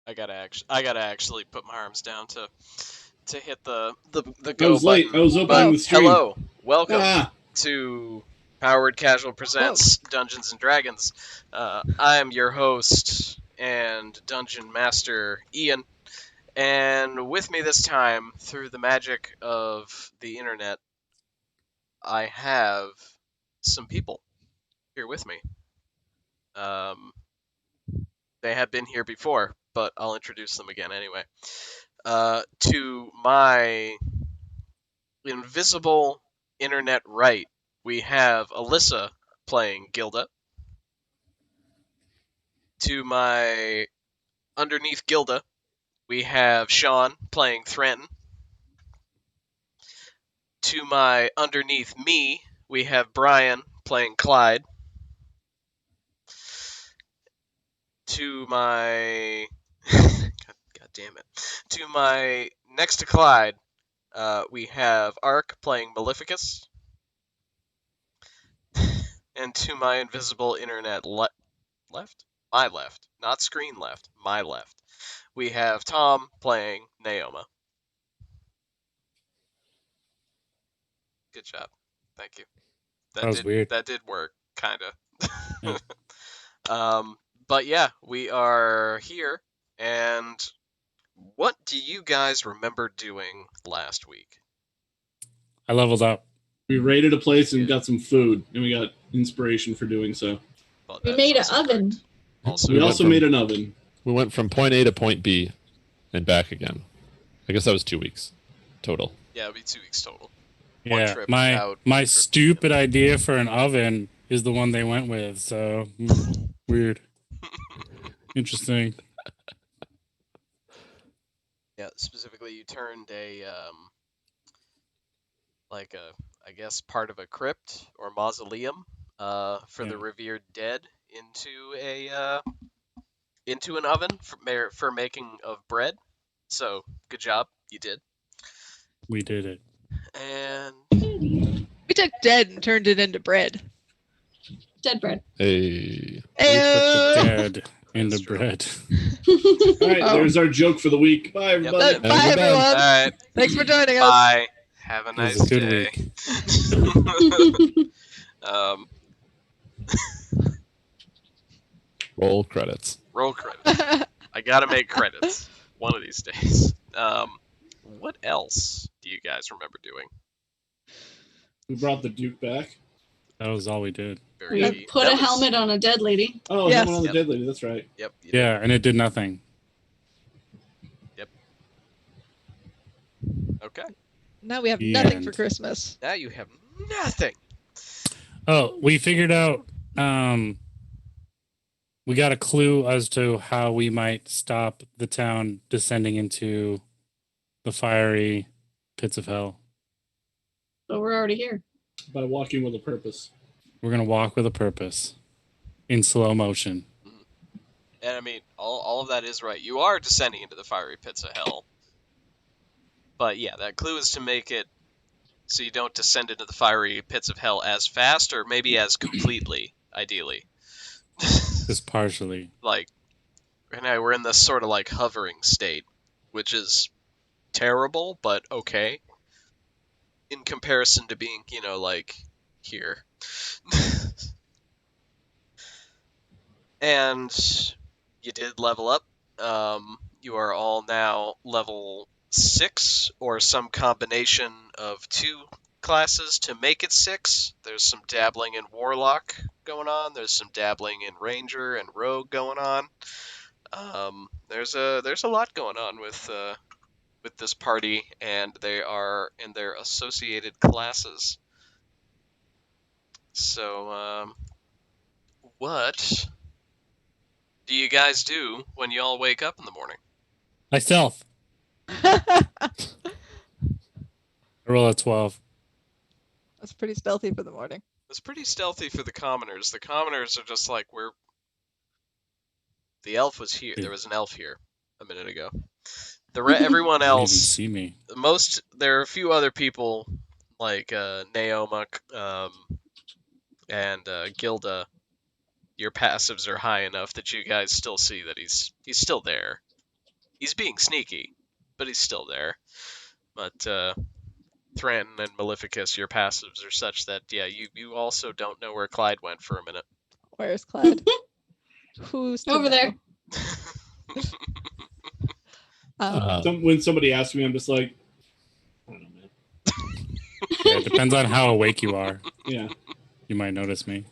I gotta actually put my arms down to hit the I go was late. button. I was opening But the stream. hello, welcome Ah, to Powered Casual presents Dungeons and Dragons. I am your host and dungeon master, Ian, and with me this time, through the magic of the internet, I have some people here with me. Um, they have been here before, but I'll introduce them again anyway. To my invisible internet right, we have Alyssa playing Gilda. To my underneath Gilda, we have Sean playing Thranton. To my underneath me, we have Brian playing Clyde. To my God damn it. To my next to Clyde, we have Ark playing Maleficus. And to my invisible internet left? My left. Not screen left. My left. We have Tom playing Naoma. Good job. Thank you. That was weird. That did work, kinda. Yeah. But yeah, we are here, and what do you guys remember doing last week? I leveled up. we raided a place and got some food, and we got inspiration for doing so. Well, We that made is an also oven. correct. Also, We also made an oven. We went from point A to point B and back again. I guess that was 2 weeks total. yeah, it'll be 2 weeks total. One Yeah, trip my out, my one trip stupid idea for an oven is the one they went with. So weird, interesting. Yeah, specifically, you turned a I guess part of a crypt or mausoleum for the revered dead into an oven for making of bread. So good job, you did. We did it. And We took dead and turned it into bread. Dead bread. Hey. We put the Ayo. dead in the That's true. bread. All right, Oh. there's our joke for the week. Bye, everybody. Yep. Bye, we're done. everyone. all right, Thanks for joining us. bye. Have a It was nice a good day. week. Roll credits. Roll credits. I gotta make credits one of these days. What else do you guys remember doing? We brought the Duke back. That was all we did. We put a helmet on a dead lady. Oh, Yes. helmet on the Yep. dead lady. That's right. Yep. You Yeah, and it did nothing. did. Okay. Now we have The nothing end. for Christmas. Now you have nothing. Oh, we figured out. We got a clue as to how we might stop the town descending into the fiery pits of hell. But we're already here. By walking with a purpose. We're gonna walk with a purpose, in slow motion. And I mean, all of that is right. You are descending into the fiery pits of hell. But yeah, that clue is to make it so you don't descend into the fiery pits of hell as fast, or maybe as completely, ideally. Just partially. Like, right now we're in this sort of like hovering state, which is terrible, but okay. In comparison to being, like here. And you did level up. You are all now level 6, or some combination of 2 classes to make it 6. There's some dabbling in Warlock going on. There's some dabbling in Ranger and Rogue going on. There's a lot going on with this party, and they are in their associated classes. So, what do you guys do when you all wake up in the morning? I stealth. I roll a 12. That's pretty stealthy for the morning. It's pretty stealthy for the commoners. The commoners are just like, the elf was here. There was an elf here a minute ago. Everyone They didn't even else, see me. there are a few other people like Naoma and Gilda. Your passives are high enough that you guys still see that he's still there. He's being sneaky, but he's still there. But Thranton and Maleficus, your passives are such that you also don't know where Clyde went for a minute. Where's Clyde? Who's to Over know? there. When somebody asks me, I'm just like, I don't know, man. Yeah, it depends on how awake you are. Yeah. You might notice me.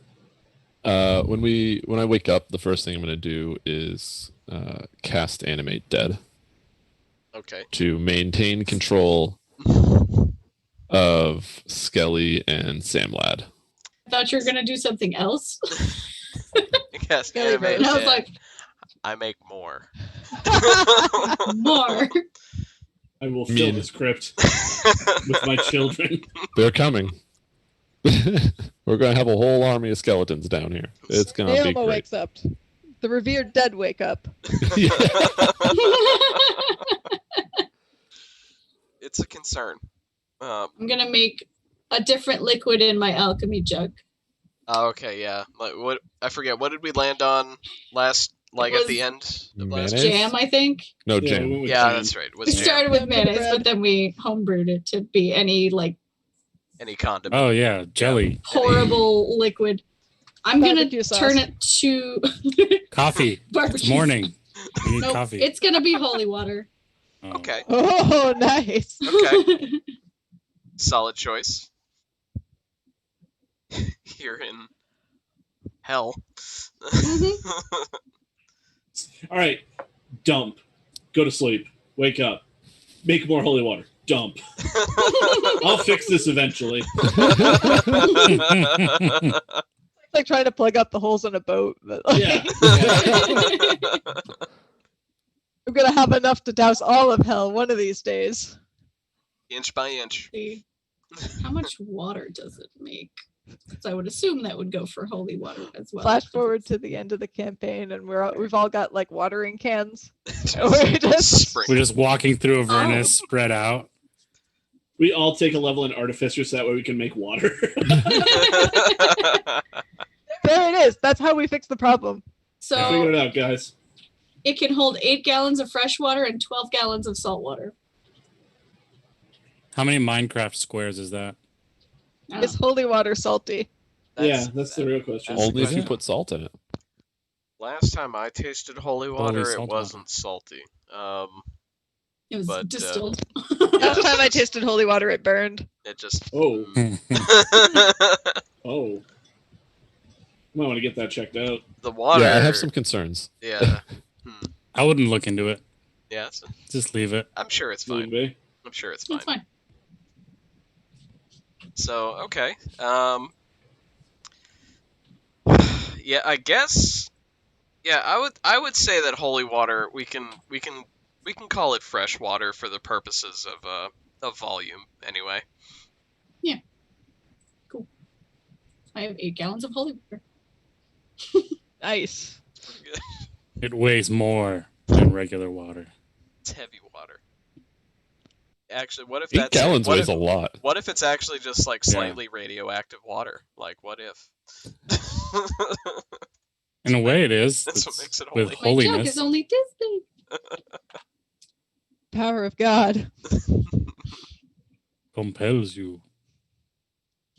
When I wake up, the first thing I'm going to do is cast Animate Dead Okay. to maintain control of Skelly and Samlad. I thought you were gonna do something else. Yes, Skelly animate And I was dead. like, I make more. more. I will fill this crypt with my children. They're coming. We're going to have a whole army of skeletons down here. It's going to be Naoma great. wakes up. The revered dead wake up. Yeah. It's a concern. I'm gonna make a different liquid in my alchemy jug. Okay, yeah. Like, what? I forget. What did we land on last? Like It at the was end of last. Mayonnaise? Jam, I think. No, Yeah, we jam. went with Yeah, jam. that's right. It We was jam. started with Jam to mayonnaise, bread. but then we homebrewed it to be any like Any condiment. Oh yeah, jelly, horrible liquid. I'm gonna Barbecue sauce. turn it to coffee. It's barbecue. morning. You need Nope, coffee. it's gonna be holy water. Oh. Okay. Oh, nice. Okay. Solid choice. Here in hell. All right, dump. Go to sleep. Wake up. Make more holy water. Dump. I'll fix this eventually. It's like trying to plug up the holes in a boat. But Yeah. I'm gonna have enough to douse all of hell one of these days. Inch by inch. See, how much water does it make? So I would assume that would go for holy water as well. Flash forward to the end of the campaign, and we've all got like watering cans. We're just Spring. We're just walking through Oh. Avernus, spread out. We all take a level in artificer so that way we can make water. there it is. That's how we fix the problem. So Figure it out, guys. it can hold 8 gallons of fresh water and 12 gallons of salt water. How many Minecraft squares is that? Oh. Is holy water salty? Yeah, that's the real question. That's- Only if you Yeah. put salt in it. Last time I tasted holy water, salt it wasn't salty. It was But, distilled. Last time I tasted holy water, it burned. It just. Oh. Oh. Might want to get that checked out. The water. Yeah, I have some concerns. Yeah. I wouldn't look into it. Yeah. Just leave it. I'm sure it's Leave fine. me. I'm sure it's fine. It's fine. So okay. Yeah, I guess. Yeah, I would say that holy water we can call it fresh water for the purposes of volume anyway. I have 8 gallons of holy water. Nice. Pretty good. It weighs more than regular water. It's heavy water. Actually, what if 8 that's gallons what weighs if, a lot. what if it's actually just like Yeah. slightly radioactive water? Like what if? In a way, it is. That's what It's makes it with holy. My jug holiness. is only this big. Power of God. Compels you.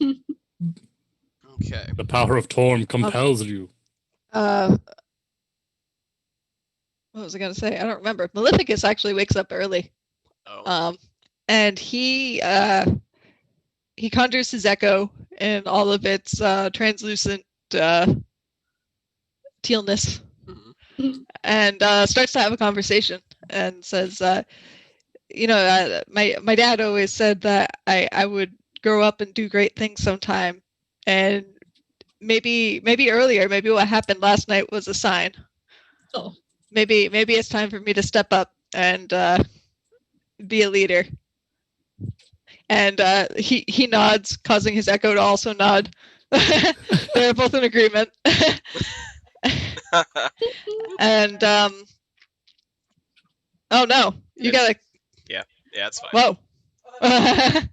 Okay. The power of Torm compels you. What was I gonna say? I don't remember. Maleficus actually wakes up early. Oh. And he conjures his echo in all of its translucent tealness, Mhm. and starts to have a conversation and says, my dad always said that I would grow up and do great things sometime, and maybe earlier, maybe what happened last night was a sign. Oh. Maybe it's time for me to step up and be a leader. And he nods, causing his echo to also nod. They're both in agreement. And oh no, you gotta. Yeah, it's fine. Whoa.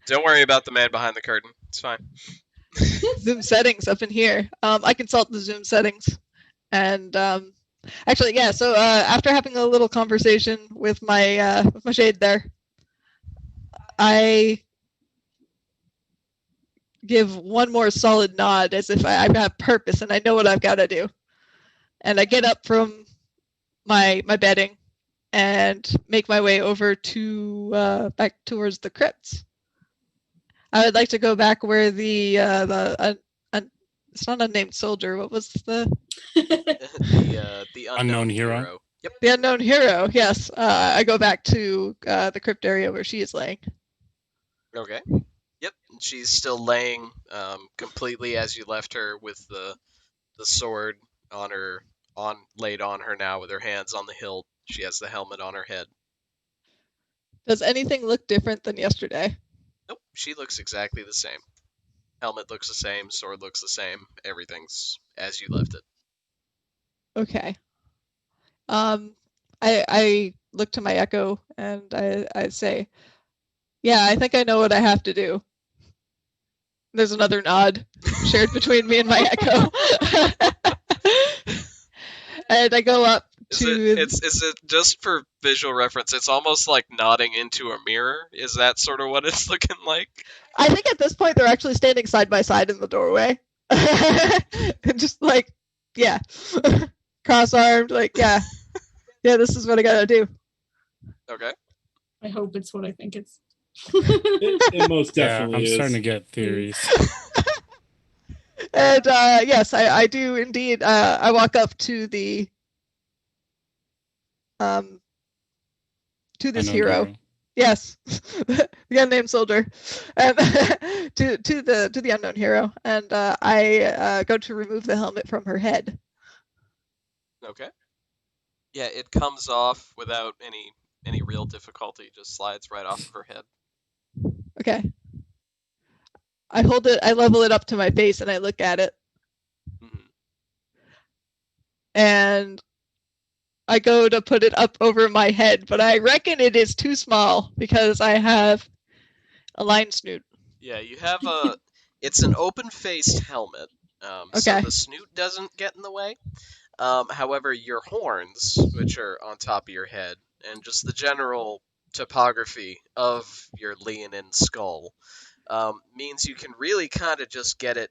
Don't worry about the man behind the curtain. It's fine. Zoom settings up in here. I consult the Zoom settings, and Actually, yeah. So after having a little conversation with my shade there, I give one more solid nod as if I have purpose and I know what I've got to do. And I get up from my bedding and make my way over to back towards the crypts. I would like to go back where the it's not unnamed soldier. What was the The Unknown unknown hero? hero. Yep. the unknown hero? Yes, I go back to the crypt area where she is laying. Okay. Yep. She's still laying completely as you left her, with the sword on her laid on her now, with her hands on the hilt. She has the helmet on her head. Does anything look different than yesterday? Nope. She looks exactly the same. Helmet looks the same. Sword looks the same. Everything's as you left it. Okay. I look to my echo and I say, yeah, I think I know what I have to do. There's another nod shared between me and my echo. And I go up to. Is it just for visual reference? It's almost like nodding into a mirror. Is that sort of what it's looking like? I think at this point they're actually standing side by side in the doorway. Just like, yeah. Cross-armed, like, yeah. Yeah, this is what I gotta do. Okay. I hope it's what I think it's. It most definitely I'm is. starting to get theories. And yes, I do indeed. I walk up to the to this Unknown hero. Yes, the unnamed soldier, and to the unknown hero, and I go to remove the helmet from her head. Okay. Yeah, it comes off without any real difficulty. Just slides right off of her head. Okay. I hold it. I level it up to my face, and I look at it, Mhm. and I go to put it up over my head, but I reckon it is too small because I have a lion snoot. Yeah, you have a. It's an open-faced helmet, so Okay. the snoot doesn't get in the way. However, your horns, which are on top of your head, and just the general topography of your leonine skull, means you can really kind of just get it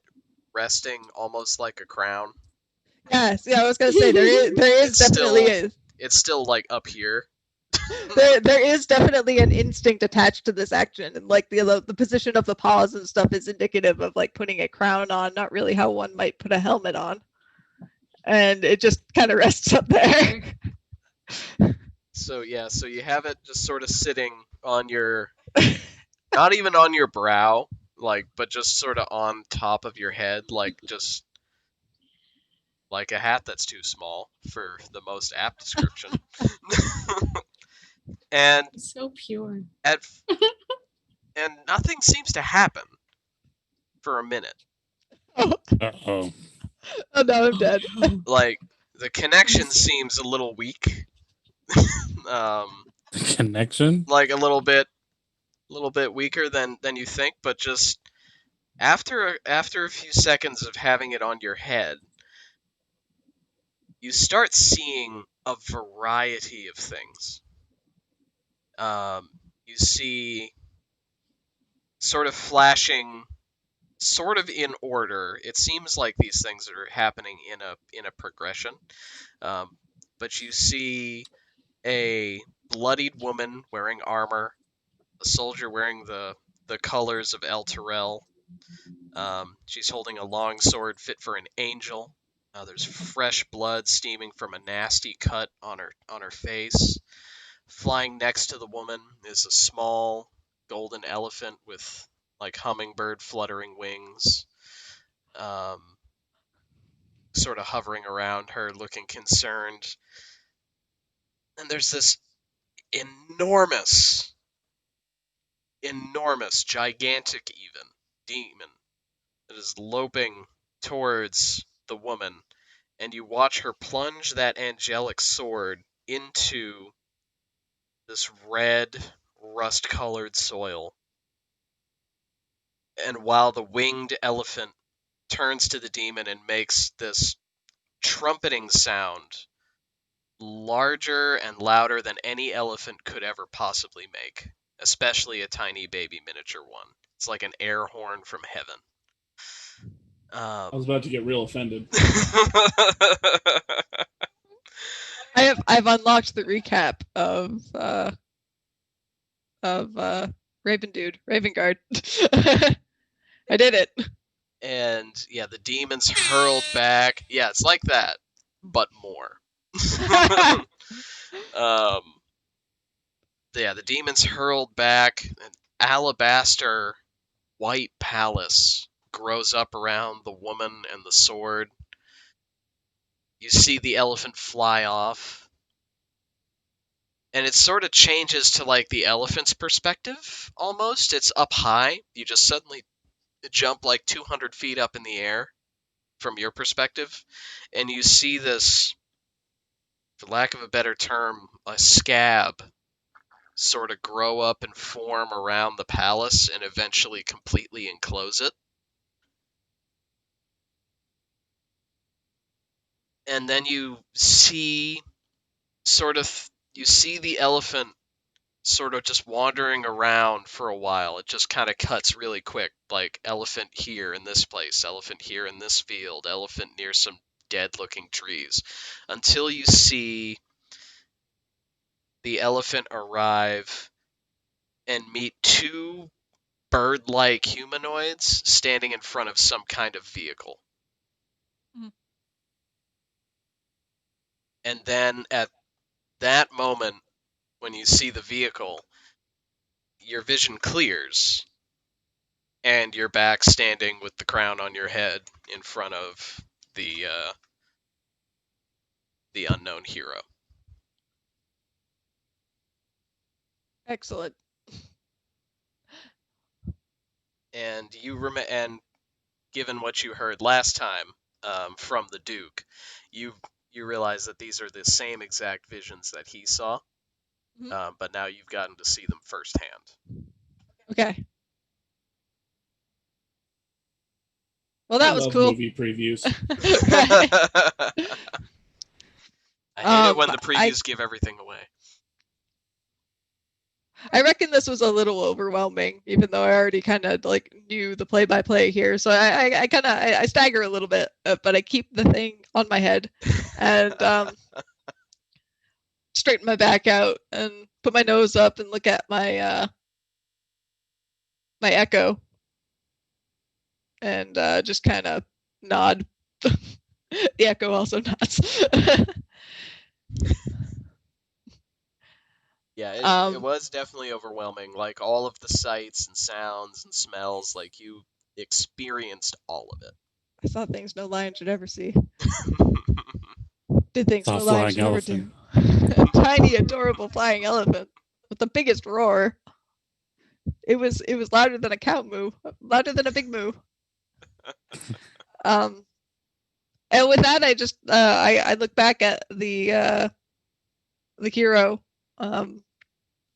resting almost like a crown. Yes, yeah, I was gonna say there is It's definitely It's still like up here. there is definitely an instinct attached to this action, and like the position of the paws and stuff is indicative of like putting a crown on, not really how one might put a helmet on, and it just kind of rests up there. So yeah, so you have it just sort of sitting on your, not even on your brow, like, but just sort of on top of your head, like just like a hat that's too small for the most apt description. And So pure. and nothing seems to happen for a minute. Uh-oh. Oh no, I'm dead. no. Like the connection seems a little weak. Connection? Like a little bit weaker than you think, but just after a few seconds of having it on your head, you start seeing a variety of things. You see sort of flashing, sort of in order. It seems like these things are happening in a progression. But you see a bloodied woman wearing armor, a soldier wearing the colors of El Terrell. She's holding a long sword fit for an angel. There's fresh blood steaming from a nasty cut on her face. Flying next to the woman is a small golden elephant with like hummingbird fluttering wings, sort of hovering around her, looking concerned. And there's this enormous, gigantic even demon that is loping towards the woman, and you watch her plunge that angelic sword into this red, rust-colored soil. And while the winged elephant turns to the demon and makes this trumpeting sound larger and louder than any elephant could ever possibly make, especially a tiny baby miniature one. It's like an air horn from heaven. I was about to get real offended. I've unlocked the recap of Raven Dude, Raven Guard. I did it. And yeah, the demons hurled back. Yeah, it's like that, but more. Yeah, the demons hurled back. An alabaster white palace grows up around the woman and the sword. You see the elephant fly off. And it sort of changes to like the elephant's perspective, almost. It's up high. You just suddenly jump like 200 feet up in the air from your perspective. And you see this, for lack of a better term, a scab sort of grow up and form around the palace and eventually completely enclose it. And then you see the elephant sort of just wandering around for a while. It just kind of cuts really quick, like elephant here in this place, elephant here in this field, elephant near some dead-looking trees, until you see the elephant arrive and meet two bird-like humanoids standing in front of some kind of vehicle. Mhm. And then at that moment, when you see the vehicle, your vision clears, and you're back standing with the crown on your head in front of the unknown hero. Excellent. And and given what you heard last time from the Duke, you realize that these are the same exact visions that he saw, but now you've gotten to see them firsthand. Okay. Well, I that was love cool. movie previews. I hate it when the previews give everything away. I reckon this was a little overwhelming, even though I already kind of like knew the play-by-play here. So I kind of I stagger a little bit, but I keep the thing on my head and straighten my back out and put my nose up and look at my my echo and just kind of nod. The echo also nods. Yeah, it was definitely overwhelming. Like all of the sights and sounds and smells, like you experienced all of it. I saw things no lion should ever see. Did things Saw no a lion flying should ever elephant. do. Tiny, adorable flying elephant with the biggest roar. It was louder than a cow moo, louder than a big moo. And with that, I just I look back at the hero,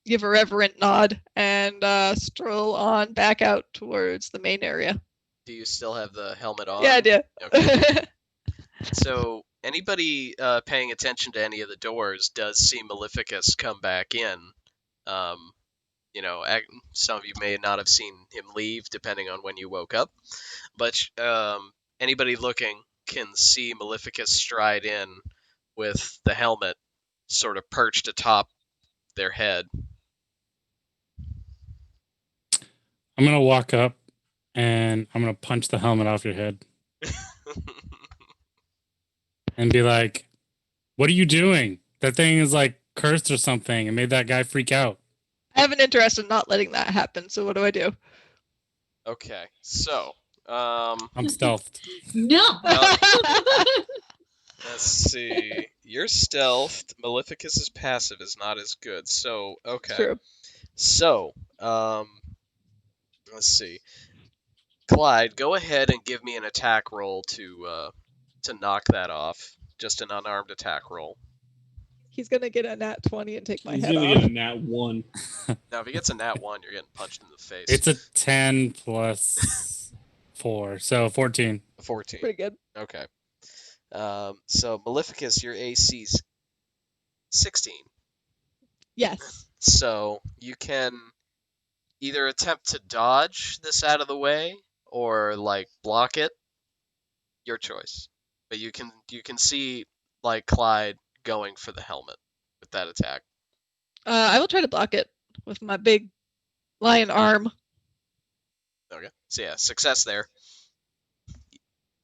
give a reverent nod, and stroll on back out towards the main area. Do you still have the helmet on? Yeah, I do. Okay. So anybody paying attention to any of the doors does see Maleficus come back in. You know, some of you may not have seen him leave, depending on when you woke up. But anybody looking can see Maleficus stride in with the helmet sort of perched atop their head. I'm gonna walk up and I'm gonna punch the helmet off your head and be like, "What are you doing? That thing is like cursed or something, and made that guy freak out." I have an interest in not letting that happen. So what do I do? Okay, so I'm stealthed. No. let's see. You're stealthed. Maleficus's passive is not as good. So okay. True. So let's see. Clyde, go ahead and give me an attack roll to knock that off. Just an unarmed attack roll. He's gonna get a nat 20 and take my He's head gonna off. get a nat 1. Now, if he gets a nat 1, you're getting punched in the face. It's a 10 plus 4, so 14. 14. Pretty good. Okay. So Maleficus, your AC's 16. Yes. So you can either attempt to dodge this out of the way or like block it. Your choice. But you can see like Clyde going for the helmet with that attack. I will try to block it with my big lion arm. Okay. So yeah, success there.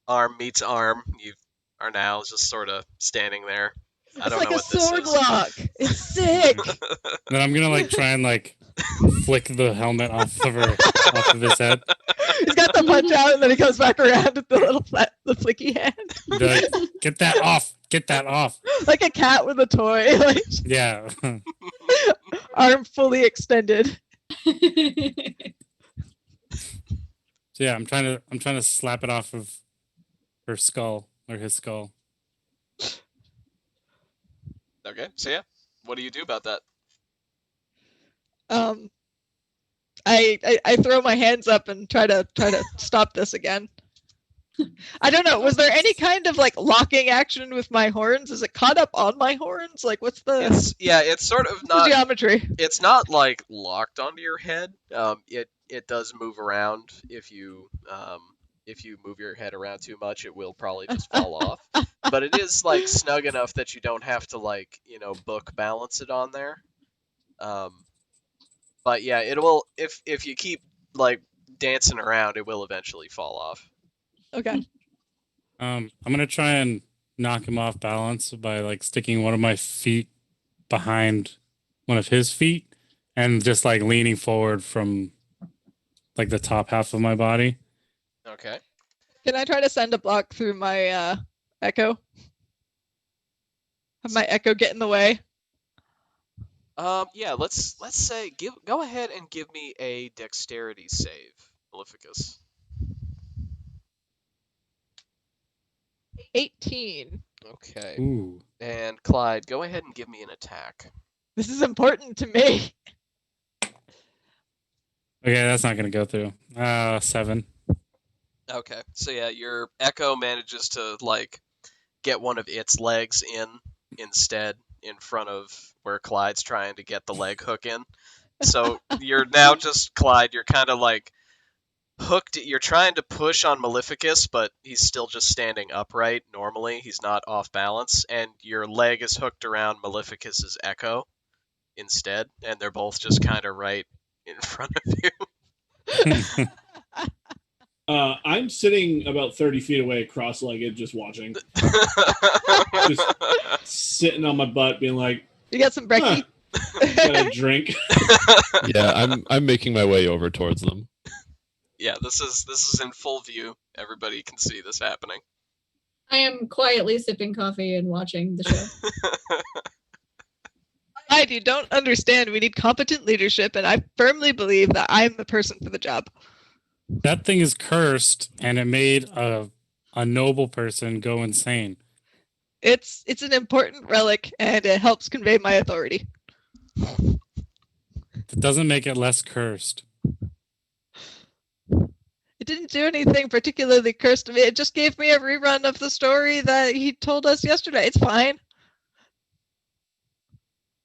Arm meets arm. You are now just sort of standing there. I It's don't like know a what this sword is. lock. It's sick. Then I'm gonna like try and like flick the helmet off of his head. He's got the punch out, and then he comes back around with the little the flicky hand, Be like, get that off! Get that off! like a cat with a toy, like Yeah. arm fully extended. So yeah, I'm trying to slap it off of her skull or his skull. Okay. So yeah, what do you do about that? I throw my hands up and try to stop this again. I don't know. Was there any kind of like locking action with my horns? Is it caught up on my horns? Like, what's the It's sort of the not. geometry? It's not like locked onto your head. It does move around if you move your head around too much, it will probably just fall off. But it is like snug enough that you don't have to like book balance it on there. But yeah, it will if you keep like dancing around, it will eventually fall off. Okay. I'm gonna try and knock him off balance by like sticking one of my feet behind one of his feet and just like leaning forward from like the top half of my body. Okay. Can I try to send a block through my echo? Have my echo get in the way? Yeah, let's say go ahead and give me a dexterity save, Maleficus. 18. Okay. Ooh. And Clyde, go ahead and give me an attack. This is important to me. Okay, that's not gonna go through. 7. Okay. So yeah, your echo manages to like get one of its legs instead in front of where Clyde's trying to get the leg hook in. So you're now just Clyde, you're kind of like hooked. You're trying to push on Maleficus, but he's still just standing upright normally. He's not off balance, and your leg is hooked around Maleficus's echo instead, and they're both just kind of right in front of you. I'm sitting about 30 feet away, cross-legged, just watching, just sitting on my butt, being like, You got some brekkie? got a drink. Yeah, I'm making my way over towards them. Yeah, this is in full view. Everybody can see this happening. I am quietly sipping coffee and watching the show. You don't understand. We need competent leadership, and I firmly believe that I'm the person for the job. That thing is cursed, and it made a noble person go insane. It's an important relic, and it helps convey my authority. That doesn't make it less cursed. It didn't do anything particularly cursed to me. It just gave me a rerun of the story that he told us yesterday. It's fine.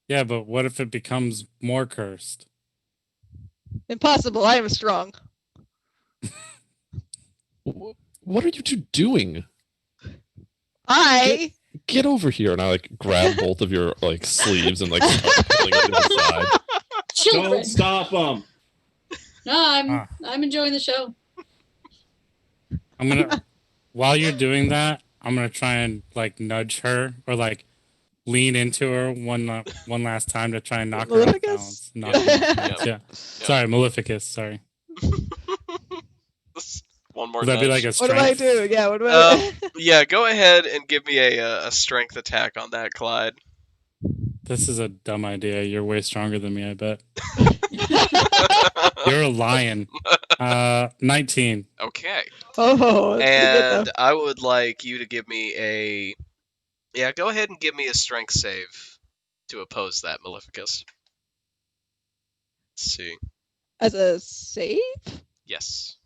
Yeah, but what if it becomes more cursed? Impossible. I am strong. What are you two doing? Get over here! And I like grab both of your like sleeves and like start pulling you to the side. Children. Don't stop them. No, I'm enjoying the show. I'm gonna while you're doing that, I'm gonna try and like nudge her or like lean into her one last time to try and knock her off Maleficus? balance. Knock her off balance. Yeah. Sorry, Maleficus. Sorry. One more. Would that be like a What do I strength? do? Yeah, what do I Yeah, go ahead and give me a strength attack on that, Clyde. This is a dumb idea. You're way stronger than me, I bet. You're a lion. 19. Okay. Oh, that's pretty good, And though. I would like you to give me a. Yeah, go ahead and give me a strength save to oppose that, Maleficus. Let's see. As a save? Yes.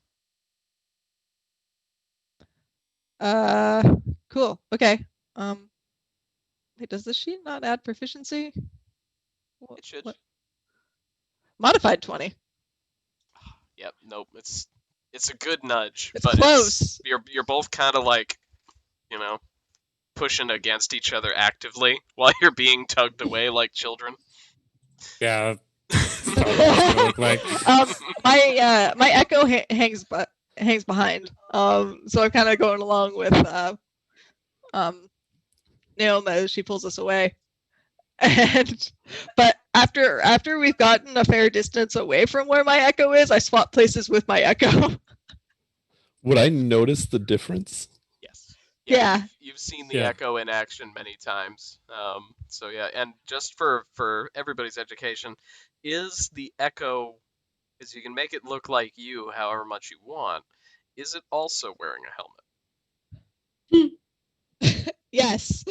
Cool. Okay. Wait, does the sheet not add proficiency? It should. What? Modified 20. Yep. Nope. It's a good nudge, It's but close. you're both kind of like, you know, pushing against each other actively while you're being tugged away like children. Yeah. That's probably what it's gonna look like. My echo hangs behind. So I'm kind of going along with Naoma as she pulls us away. But after we've gotten a fair distance away from where my echo is, I swap places with my echo. Would I notice the difference? Yes. Yeah. You've seen the Yeah. echo in action many times. So yeah, and just for everybody's education, is the echo, because you can make it look like you however much you want, is it also wearing a helmet? Yes.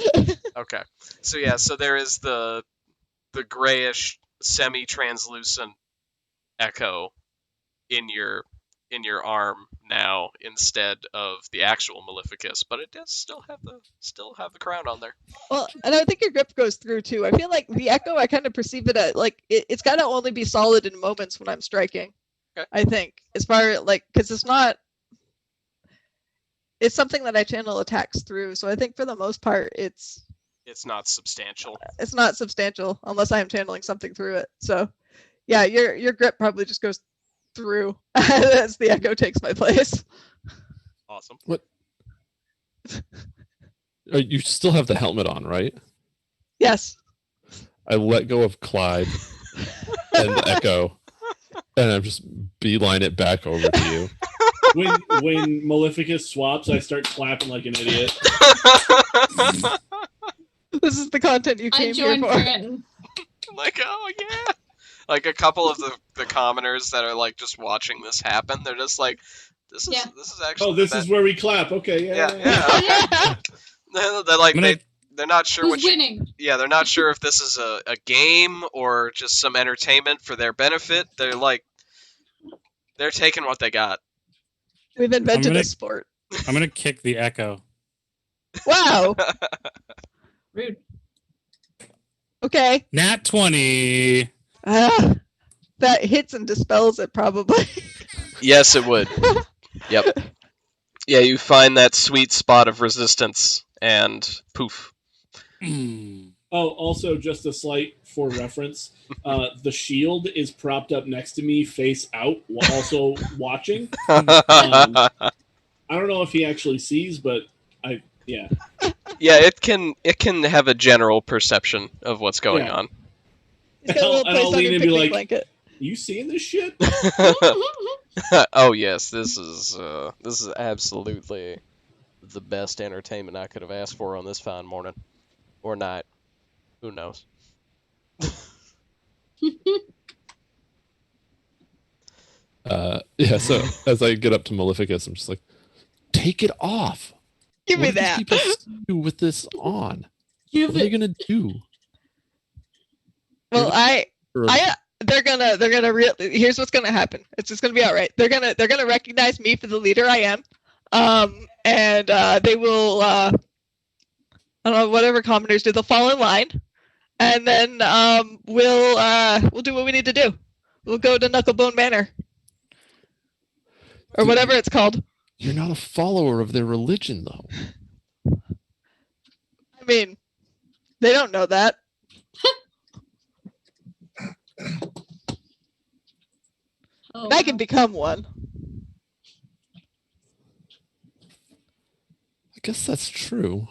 Okay. So yeah, so there is the grayish semi-translucent echo in your arm now instead of the actual Maleficus, but it does still have the crown on there. Well, and I think your grip goes through too. I feel like the echo, I kind of perceive it as like it's got to only be solid in moments when I'm striking. Okay. I think as far like because it's something that I channel attacks through. So I think for the most part it's not substantial. It's not substantial unless I am channeling something through it. So yeah, your grip probably just goes through as the echo takes my place. Awesome. What? You still have the helmet on, right? Yes. I let go of Clyde and the echo, and I'm just beeline it back over to you. When Maleficus swaps, I start clapping like an idiot. This is the content you I came here joined for. Trenton. Like, oh yeah. Like a couple of the commoners that are like just watching this happen, they're just like, this is Yeah. actually Oh, this is where we clap. Okay, yeah. yeah. They're like they're not sure Who's what you, winning? yeah, they're not sure if this is a game or just some entertainment for their benefit. They're like, they're taking what they got. We've invented gonna- a sport. I'm gonna kick the echo. Wow. Rude. Okay. Nat 20. That hits and dispels it probably. Yes, it would. Yep. Yeah, you find that sweet spot of resistance, and poof. Oh, also, just a slight for reference, the shield is propped up next to me, face out, while also watching. I don't know if he actually sees, but yeah. Yeah, it can have a general perception of what's going Yeah. on. He's got a little And I'll place on lean your in and be picnic like, blanket. You seeing this shit? Oh yes, this is absolutely the best entertainment I could have asked for on this fine morning or night. Who knows? Yeah, so as I get up to Maleficus, I'm just like, take it off. Give What me do these that. people do with this on? Give What are they it. gonna do? Well, Or- they're gonna here's what's gonna happen. It's just gonna be all right. They're gonna recognize me for the leader I am, and they will I don't know, whatever commoners do. They'll fall in line, and then we'll do what we need to do. We'll go to Knucklebone Manor or whatever it's called. You're not a follower of their religion, though. I mean, they don't know that. Oh, I can become one. I guess that's true.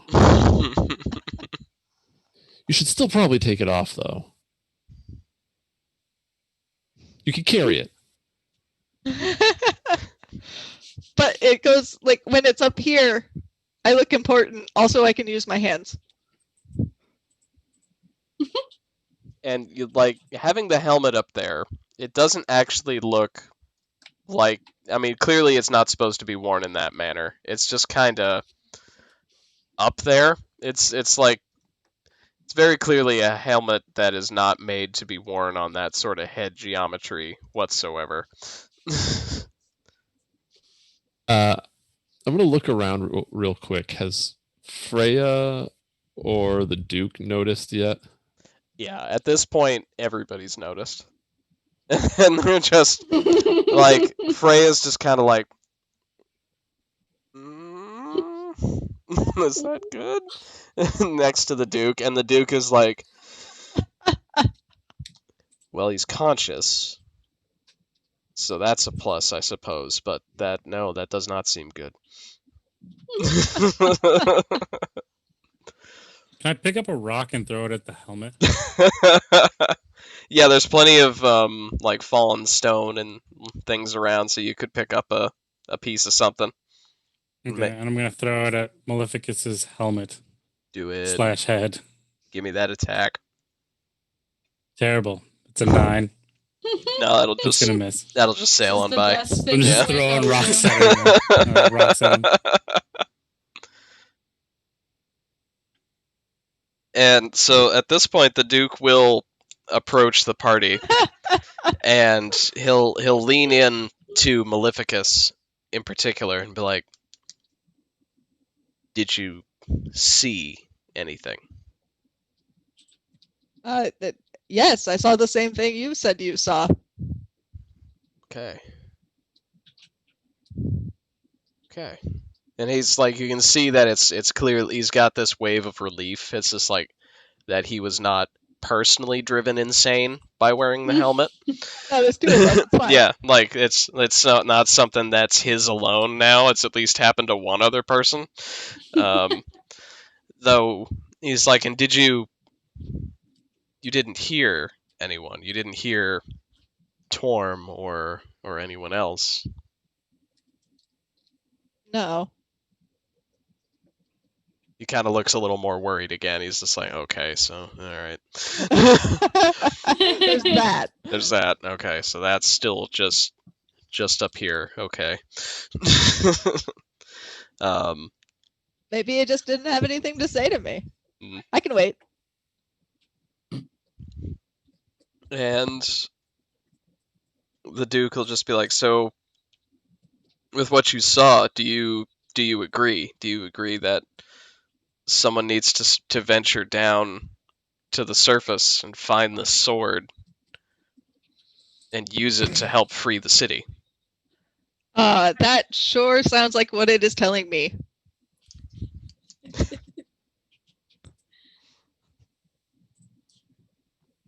You should still probably take it off, though. You can carry it. But it goes like when it's up here, I look important. Also, I can use my hands. And you like having the helmet up there, it doesn't actually look like, I mean, clearly it's not supposed to be worn in that manner. It's just kind of up there. It's like, it's very clearly a helmet that is not made to be worn on that sort of head geometry whatsoever. I'm gonna look around real quick. Has Freya or the Duke noticed yet? Yeah, at this point, everybody's noticed. And they're just, like, Freya's just kind of like, is that good? Next to the Duke, and the Duke is like, well, he's conscious, so that's a plus, I suppose, but that does not seem good. Can I pick up a rock and throw it at the helmet? Yeah, there's plenty of like fallen stone and things around, so you could pick up a piece of something. Okay, and I'm gonna throw it at Maleficus's helmet Do it. / head. Give me that attack. Terrible. It's a 9. No, that'll It's just gonna miss. sail This is on the by. best I'm just thing throwing ever. rocks at him. Rocks at him. And so at this point, the Duke will approach the party, and he'll lean in to Maleficus in particular and be like, "Did you see anything?" Yes, I saw the same thing you said you saw. Okay. Okay. And he's like, you can see that it's clear he's got this wave of relief. It's just like that he was not personally driven insane by wearing the helmet. No, there's 2 of us. It's fine. Yeah, like it's not something that's his alone now. It's at least happened to one other person. Though he's like, and did you didn't hear anyone? You didn't hear Torm or anyone else? No. He kind of looks a little more worried again. He's just like, okay, so all right. There's that. There's that. Okay, so that's still just up here. Okay. Maybe he just didn't have anything to say to me. Mm. I can wait. And the Duke will just be like, so with what you saw, do you agree? Do you agree that someone needs to venture down to the surface and find the sword and use it to help free the city? That sure sounds like what it is telling me.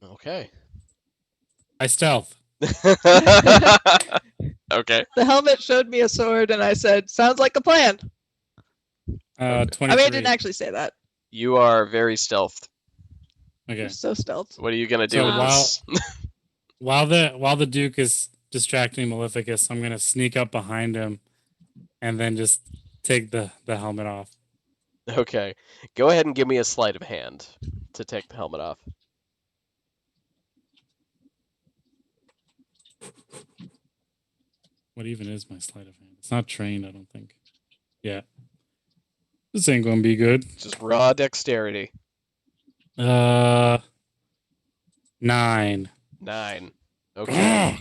Okay. I stealth. Okay. The helmet showed me a sword, and I said, "Sounds like a plan." 23. I mean, I didn't actually say that. You are very stealthed. Okay. You're so stealth. What are you gonna do So with this? while the Duke is distracting Maleficus, I'm gonna sneak up behind him, and then just take the helmet off. Okay. Go ahead and give me a sleight of hand to take the helmet off. What even is my sleight of hand? It's not trained, I don't think. Yeah. This ain't gonna be good. Just raw dexterity. 9. 9. Okay.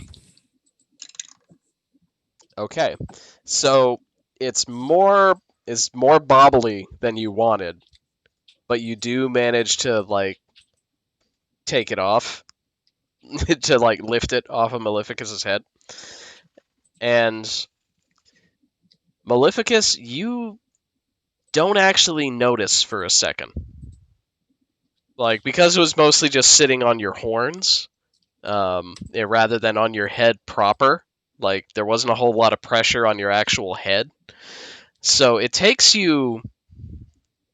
Okay. So it's more bobbly than you wanted, but you do manage to like take it off to like lift it off of Maleficus's head. And Maleficus, you don't actually notice for a second. Like, because it was mostly just sitting on your horns, rather than on your head proper, like, there wasn't a whole lot of pressure on your actual head. So it takes you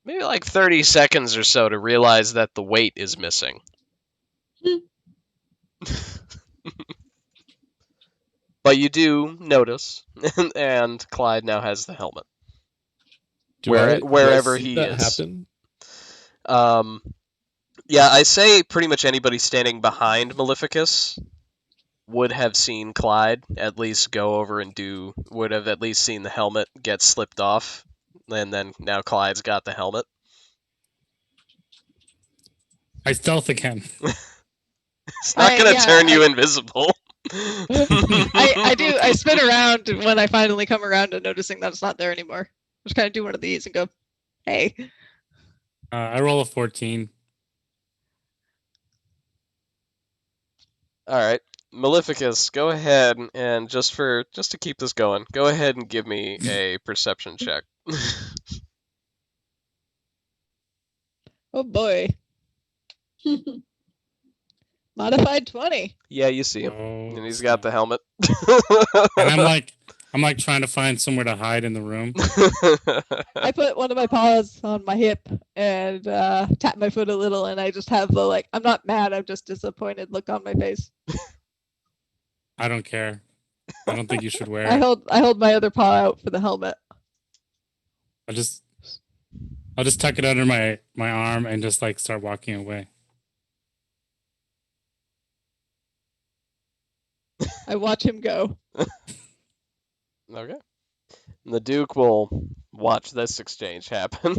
maybe like 30 seconds or so to realize that the weight is missing. But you do notice, and Clyde now has the helmet. Wherever do I see he that is. happen? Yeah, I say pretty much anybody standing behind Maleficus would have seen Clyde at least go over and would have at least seen the helmet get slipped off, and then now Clyde's got the helmet. I stealth again. It's not going to turn you invisible. I do. I spin around when I finally come around to noticing that it's not there anymore. Just kind of do one of these and go, "Hey." I roll a 14. All right, Maleficus, go ahead and just to keep this going, go ahead and give me a perception check. Oh boy. Modified 20. Yeah, you see him, Oh, and he's got the helmet. And I'm like trying to find somewhere to hide in the room. I put one of my paws on my hip and tap my foot a little, and I just have the like, I'm not mad, I'm just disappointed look on my face. I don't care. I don't think you should wear I it. hold my other paw out for the helmet. I'll just tuck it under my arm and just like start walking away. I watch him go. Okay. And the Duke will watch this exchange happen.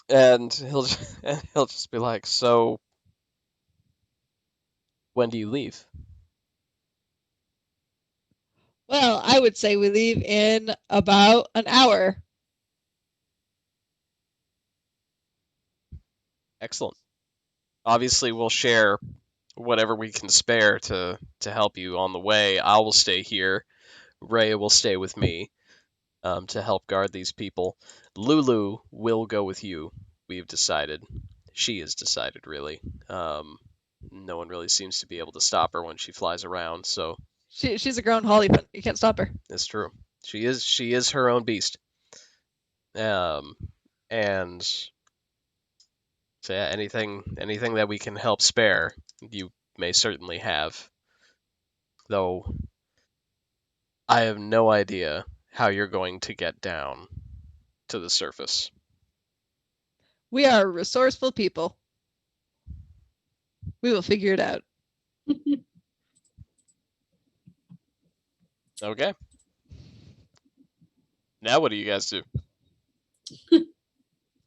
And he'll just be like, "So, when do you leave?" Well, I would say we leave in about an hour. Excellent. Obviously, we'll share whatever we can spare to help you on the way. I will stay here. Ray will stay with me to help guard these people. Lulu will go with you. We've decided. She has decided, really. No one really seems to be able to stop her when she flies around, so She's a grown Hollyphant. You can't stop her. it's true. She is her own beast. And so yeah, anything that we can help spare, you may certainly have. Though I have no idea how you're going to get down to the surface. We are resourceful people. We will figure it out. Okay. Now what do you guys do?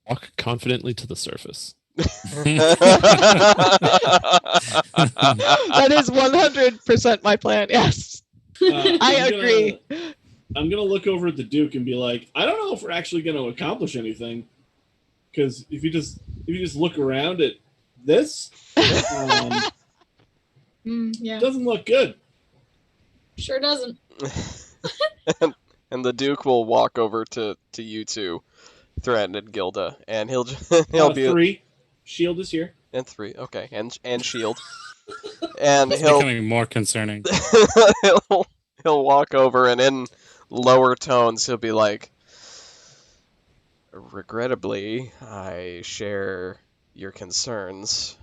Walk confidently to the surface. That is 100% my plan. Yes. I agree. I'm gonna look over at the Duke and be like, I don't know if we're actually gonna accomplish anything, because if you just look around at this, Yeah, it doesn't look good. sure doesn't. And the Duke will walk over to you two, Threaten and Gilda, and he'll be 3. Shield is here. and 3. Okay, and Shield, and It's he'll becoming more concerning. he'll walk over, and in lower tones he'll be like, "Regrettably, I share your concerns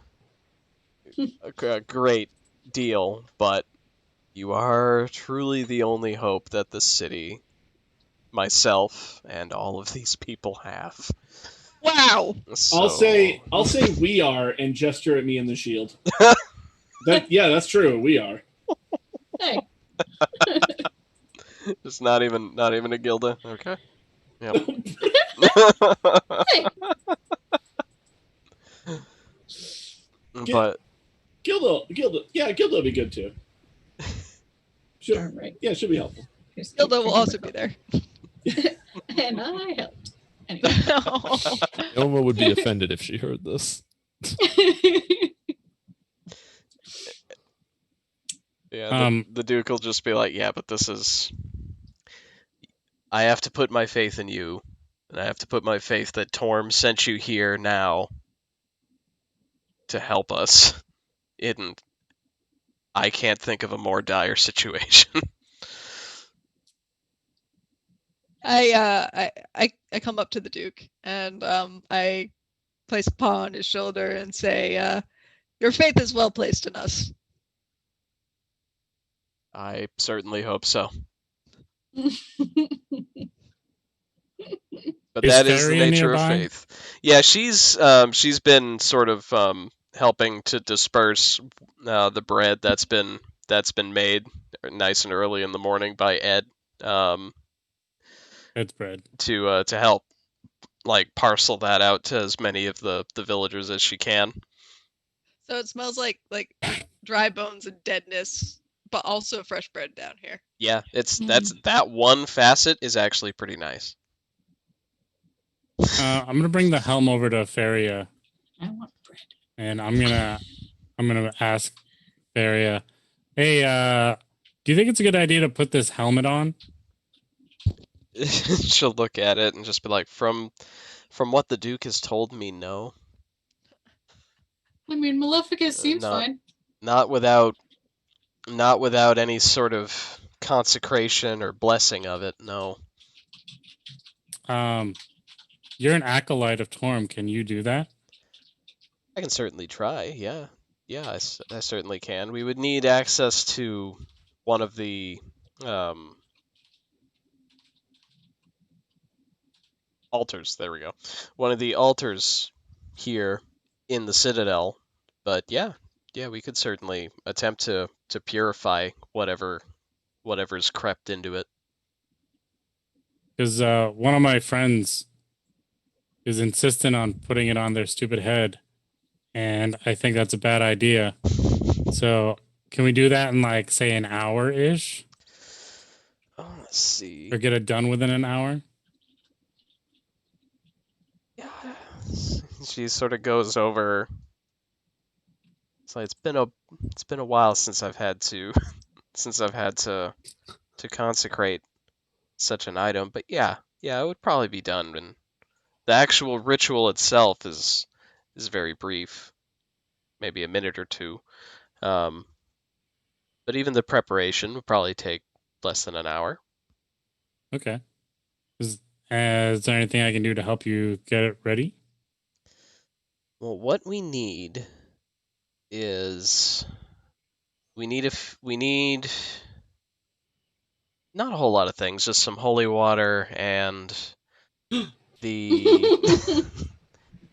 a great deal, but you are truly the only hope that the city, myself, and all of these people have." Wow. So, I'll say we are and gesture at me in the shield. That's true. We are. Hey, it's not even a Gilda. Okay. Yep. hey. But Gilda, Gilda will be good too. Darn right. Yeah, should be helpful. Gilda will also be there. And I helped. Anyway. Ilma would be offended if she heard this. yeah, the Duke will just be like, "Yeah, but this is. I have to put my faith in you, and I have to put my faith that Torm sent you here now to help us. And I can't think of a more dire situation." I come up to the Duke and I place a paw on his shoulder and say, "Your faith is well placed in us." I certainly hope so. But Is that is the Faria nature nearby? of faith. Yeah, she's been sort of helping to disperse the bread that's been made nice and early in the morning by Ed It's bread. to help like parcel that out to as many of the villagers as she can. So it smells like dry bones and deadness, but also fresh bread down here. Yeah, that one facet is actually pretty nice. I'm gonna bring the helm over to Feria, I want bread. and I'm gonna ask Feria, hey, do you think it's a good idea to put this helmet on? She'll look at it and just be like, from what the Duke has told me, no. I mean, Maleficus seems Not fine. not without any sort of consecration or blessing of it, no. You're an acolyte of Torm. Can you do that? I can certainly try, yeah. Yeah, I certainly can. We would need access to one of the altars. There we go. One of the altars here in the Citadel. But yeah, we could certainly attempt to purify whatever's crept into it. Because one of my friends is insistent on putting it on their stupid head, and I think that's a bad idea. So can we do that in like say an hour ish, Oh, let's see. or get it done within an hour? Yeah. She sort of goes over. So it's been a while since I've had to to consecrate such an item, but yeah, it would probably be done. And the actual ritual itself is very brief, maybe a minute or two. But even the preparation would probably take less than an hour. Okay. Is there anything I can do to help you get it ready? Well, what we need is we need not a whole lot of things, just some holy water and the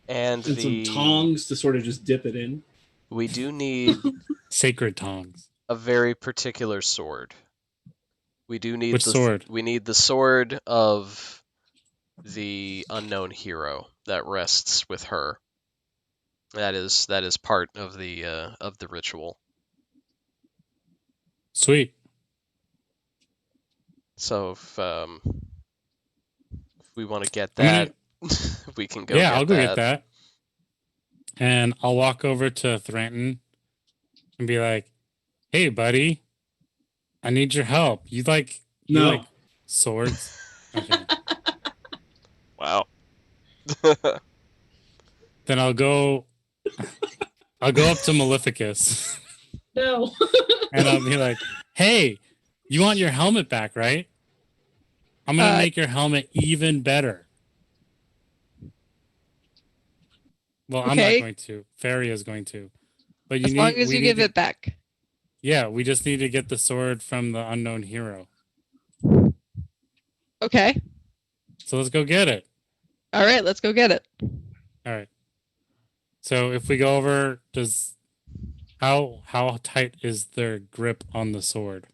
and And some the tongs to sort of just dip it in. we do need Sacred tongs. a very particular sword. We do need Which sword? We need the sword of the unknown hero that rests with her. That is part of the ritual. Sweet. So if we want to get I'm gonna- that, we can go. Yeah, get I'll go that. get that. And I'll walk over to Thranton and be like, "Hey, buddy, I need your help. You like swords?" Okay. Wow. Then I'll go up to Maleficus No. and I'll be like, "Hey, you want your helmet back, right? I'm gonna make your helmet even better." Well, I'm not Okay. going to. Fairy is going to. But As long as you give it back. Yeah, we just need to get the sword from the unknown hero. Okay. So let's go get it. All right, let's go get it. All right. So if we go over, how tight is their grip on the sword?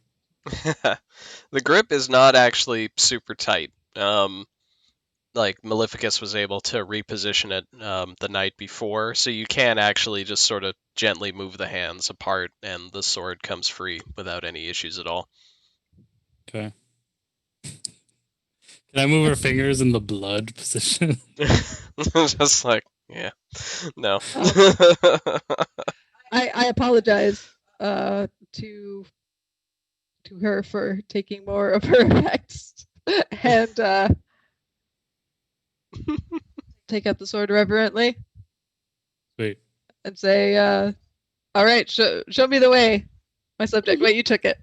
The grip is not actually super tight. Like Maleficus was able to reposition it the night before, so you can actually just sort of gently move the hands apart, and the sword comes free without any issues at all. Okay. Can I move her fingers in the blood position? Just like, yeah, no. I apologize to her for taking more of her effects and take up the sword reverently Sweet. and say, "All right, show me the way, my subject." Wait, you took it.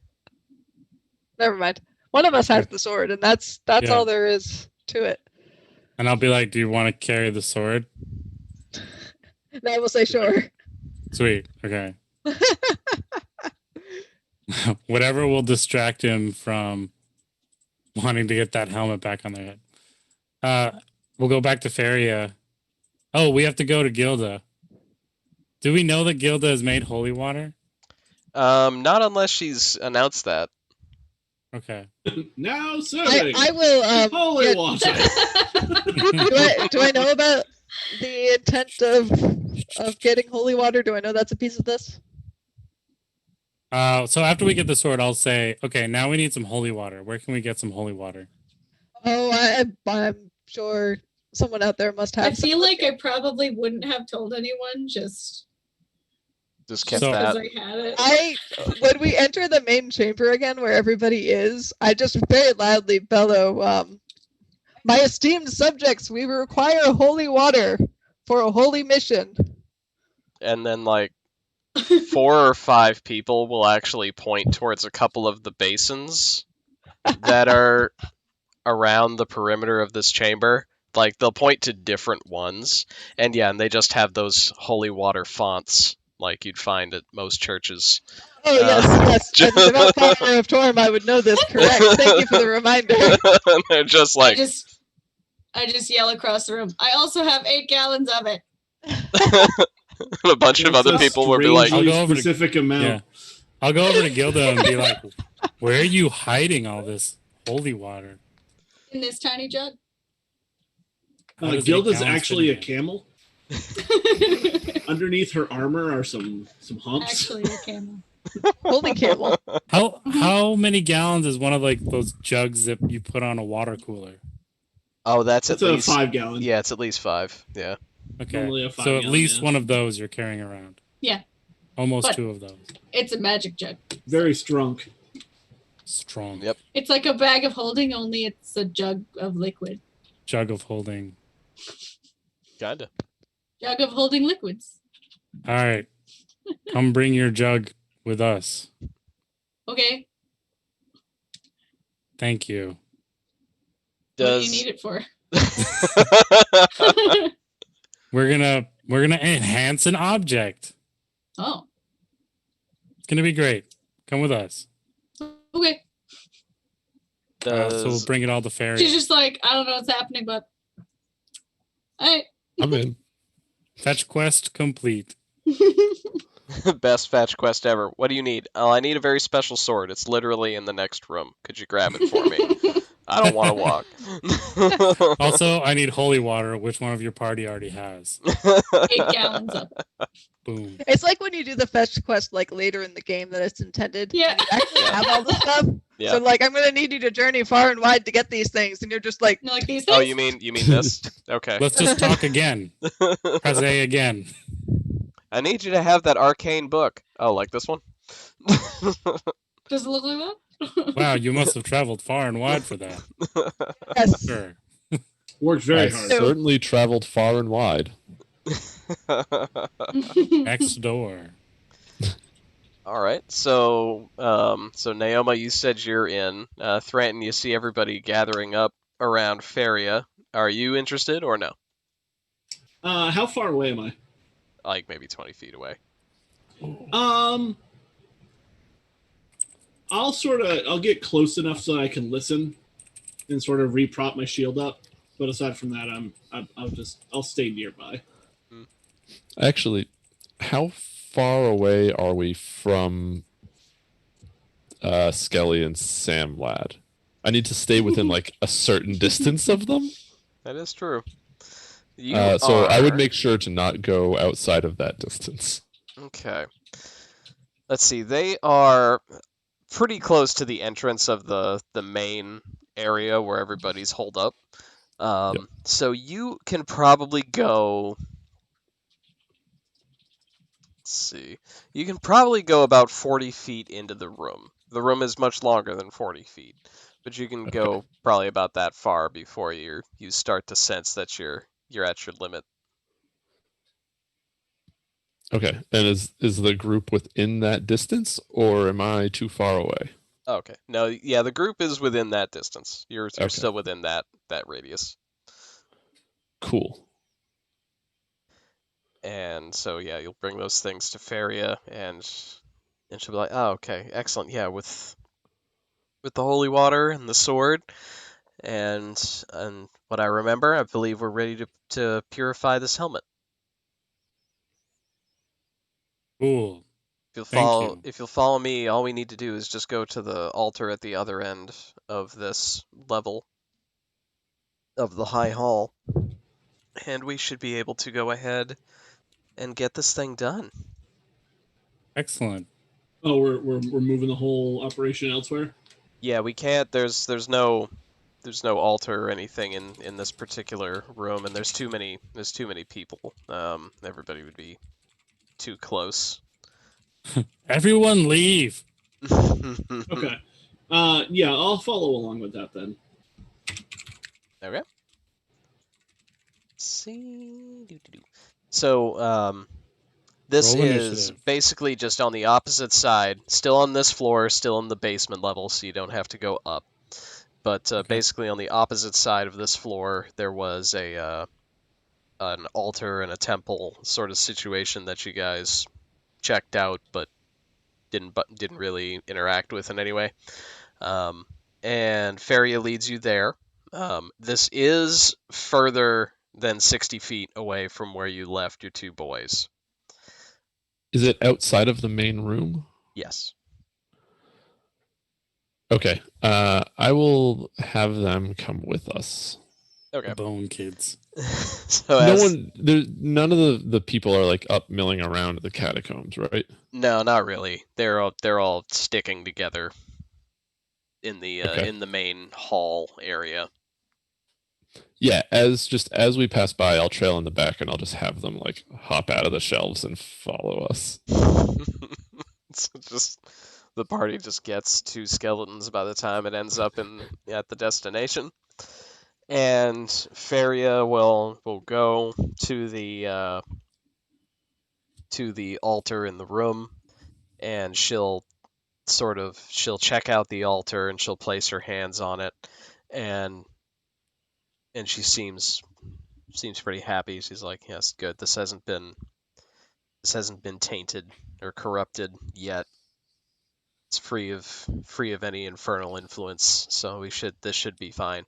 Never mind. One of us has the sword, and that's Yeah. all there is to it. And I'll be like, "Do you want to carry the sword?" And I will say, "Sure." Sweet. Okay. Whatever will distract him from wanting to get that helmet back on their head. We'll go back to Feria. Oh, we have to go to Gilda. Do we know that Gilda has made holy water? Not unless she's announced that. Okay. Now serving I will. holy yeah, water. do I know about the intent of getting holy water? Do I know that's a piece of this? So after we get the sword, I'll say, okay, now we need some holy water. Where can we get some holy water? Oh, I'm sure Someone out there must have. I feel like I probably wouldn't have told anyone just kept So- that. because I had it. When we enter the main chamber again, where everybody is, I just very loudly bellow, "My esteemed subjects, we require holy water for a holy mission." And then like 4 or 5 people will actually point towards a couple of the basins that are around the perimeter of this chamber. Like they'll point to different ones, and they just have those holy water fonts like you'd find at most churches. Oh yes. As a devout follower of Torm, I would know this. Correct. Thank you for the reminder. And they're just like I just yell across the room. I also have 8 gallons of it. a bunch of other That's a people will be like, strangely I'll go over to- specific amount. Yeah. I'll go over to Gilda and be like, "Where are you hiding all this holy water?" In this tiny jug. How does 8 Gilda's gallons actually a fit in camel. Underneath her armor are some humps. Actually, a camel. Holy camel. there? How many gallons is one of like those jugs that you put on a water cooler? "Oh, that's It's at a least 5 gallon. Yeah, it's at least 5. Yeah. Okay, Normally a 5 so at gallon, least yeah. one of those you're carrying around. Yeah. Almost But- 2 of those. It's a magic jug. Very strong. Strong. Yep. It's like a bag of holding, only it's a jug of liquid. Jug of holding. Kinda. Jug of holding liquids. All right, come bring your jug with us. Okay. Thank you. What do you Does need it for? We're gonna enhance an object. Oh. It's gonna be great. Come with us. Okay. So we'll bring it all to Fairy. She's just like, I don't know what's happening, but I I'm in. Fetch quest complete. best fetch quest ever. What do you need? Oh, I need a very special sword. It's literally in the next room. Could you grab it for me? I don't want to walk. Also, I need holy water, which one of your party already has. 8 gallons up. Boom. It's like when you do the fetch quest like later in the game that it's intended. Yeah. and you actually have all the stuff. Yeah. So like, I'm gonna need you to journey far and wide to get these things, and you're just like, You know, like these things? Oh, you mean this? Okay. Let's just talk again. Press A again. I need you to have that arcane book. Oh, like this one? Does it look like that? Wow, you must have traveled far and wide for that. yes. Sure. Worked very I hard. certainly traveled far and wide. Next door. All right. So Naoma, you said you're in. Thranton, you see everybody gathering up around Feria. Are you interested or no? How far away am I? Like maybe 20 feet away. I'll get close enough so that I can listen and sort of reprop my shield up. But aside from that, I'll stay nearby. Actually, how far away are we from Skelly and Sam Lad? I need to stay within like a certain distance of them. That is true. So I would make sure to not go outside of that distance. Okay. Let's see. They are pretty close to the entrance of the main area where everybody's holed up. So you can probably go. Let's see. You can probably go about 40 feet into the room. The room is much longer than 40 feet, but you can go probably about that far before you start to sense that you're at your limit. Okay, and is the group within that distance, or am I too far away? Okay. No, yeah, the group is within that distance. You're Okay. still within that radius. Cool. And so yeah, you'll bring those things to Feria, and she'll be like, "Oh, okay, excellent. Yeah, with the holy water and the sword, and what I remember, I believe we're ready to purify this helmet. Cool. If you. you'll follow me, all we need to do is just go to the altar at the other end of this level of the high hall, and we should be able to go ahead and get this thing done." Excellent. Oh, we're moving the whole operation elsewhere. Yeah, we can't. There's no there's no altar or anything in this particular room, and there's too many people. Everybody would be too close. Everyone leave. Okay. Yeah, I'll follow along with that then. Okay. See. So, this Roll is initiative. basically just on the opposite side, still on this floor, still in the basement level, so you don't have to go up. But Okay. basically, on the opposite side of this floor, there was an altar and a temple sort of situation that you guys checked out, but didn't really interact with in any way. And Feria leads you there. This is further than 60 feet away from where you left your two boys. Is it outside of the main room? Yes. Okay. I will have them come with us. Okay. The Bone Kids. So None of the people are like up milling around the catacombs, right? No, not really. They're all sticking together in the Okay. in the main hall area. Yeah, as we pass by, I'll trail in the back and I'll just have them like hop out of the shelves and follow us. It's just the party just gets two skeletons by the time it ends up at the destination. And Feria will go to the altar in the room, and she'll check out the altar and she'll place her hands on it, and she seems pretty happy. She's like, yes, good. This hasn't been tainted or corrupted yet. It's free of any infernal influence, so this should be fine.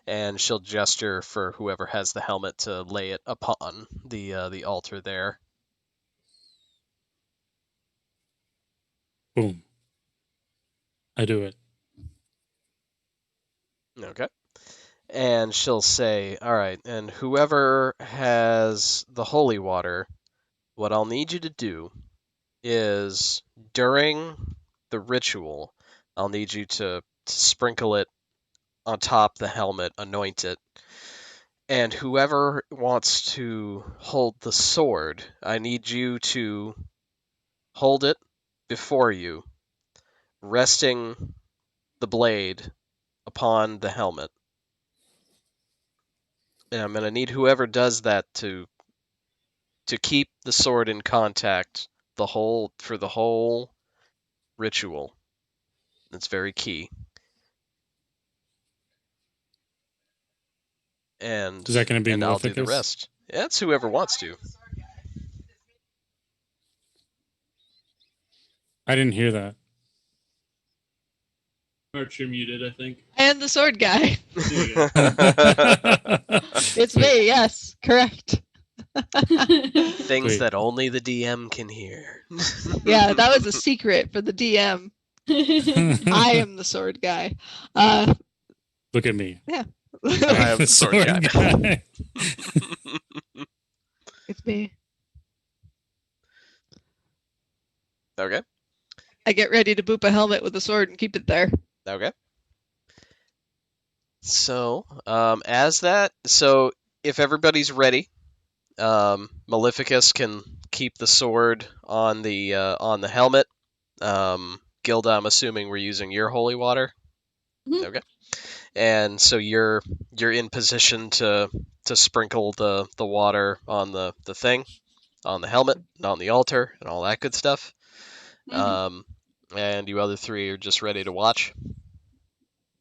And she'll gesture for whoever has the helmet to lay it upon the altar there. Boom. I do it. Okay. And she'll say, all right, and whoever has the holy water, what I'll need you to do is during the ritual, I'll need you to sprinkle it on top the helmet, anoint it. And whoever wants to hold the sword, I need you to hold it before you, resting the blade upon the helmet. And I'm going to need whoever does that to keep the sword in contact for the whole ritual. That's very key. And Is that going to be I'll do the Maleficus? rest. Yeah, it's whoever wants to. I didn't hear that. Arch, you're muted, I think. I am the sword guy. There you go. It's me, yes, correct. Things Sweet. that only the DM can hear. Yeah, that was a secret for the DM. I am the sword guy. Look at me. Yeah. I am the sword guy. It's me. Okay. I get ready to boop a helmet with a sword and keep it there. Okay. So, if everybody's ready, Maleficus can keep the sword on the helmet. Gilda, I'm assuming we're using your holy water. Mhm. Okay. And so you're in position to sprinkle the water on the thing, on the helmet, and on the altar, and all that good stuff. Mhm. And you other three are just ready to watch.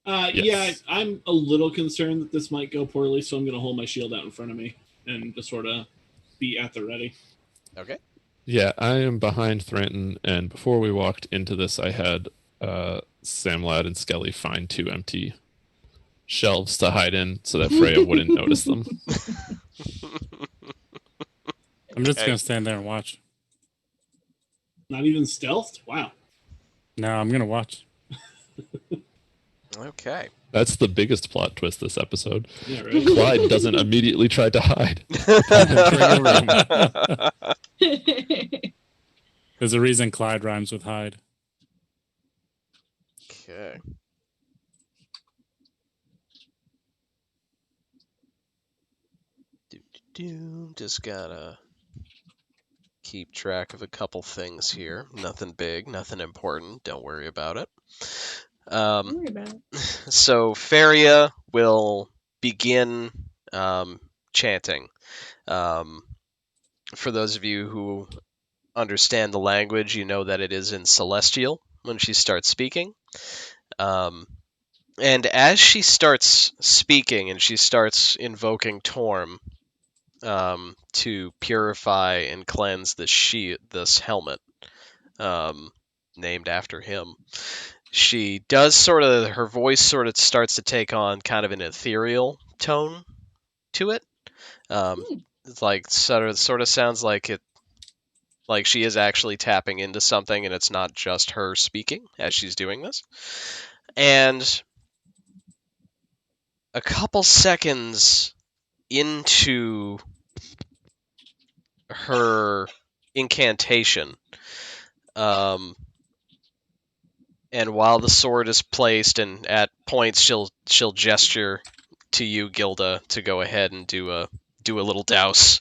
Yes. Yeah, I'm a little concerned that this might go poorly, so I'm going to hold my shield out in front of me and just sort of be at the ready. Okay. Yeah, I am behind Thranton, and before we walked into this, I had Samlad and Skelly find two empty shelves to hide in so that Freya wouldn't notice them. I'm just Okay. going to stand there and watch. Not even stealthed? Wow. No, I'm going to watch. Okay. That's the biggest plot twist this episode. Yeah, right? Clyde doesn't immediately try to hide. There's a reason Clyde rhymes with hide. Okay. Just gotta keep track of a couple things here. Nothing big, nothing important. Don't worry about it. Don't worry about it. So Feria will begin chanting. For those of you who understand the language, you know that it is in Celestial when she starts speaking. And as she starts speaking and she starts invoking Torm to purify and cleanse this helmet, named after him, she does her voice sort of starts to take on kind of an ethereal tone to it. It's like sort of sounds like she is actually tapping into something and it's not just her speaking as she's doing this. And a couple seconds into her incantation, and while the sword is placed, and at points she'll gesture to you, Gilda, to go ahead and do a little douse.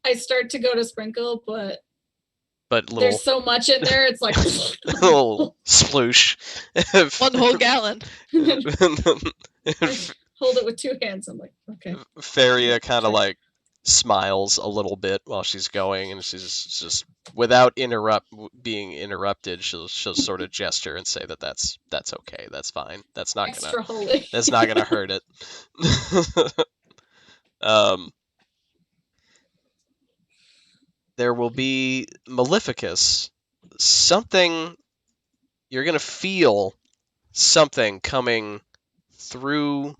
I start to go to sprinkle, but Little there's so much in there, it's like little sploosh. 1 whole gallon. I hold it with 2 hands. I'm like, okay. Feria kind of like smiles a little bit while she's going, and she's just without being interrupted. She'll sort of gesture and say that's okay, that's fine, that's not Extra holy. gonna hurt it. There will be Maleficus. Something you're gonna feel something coming through,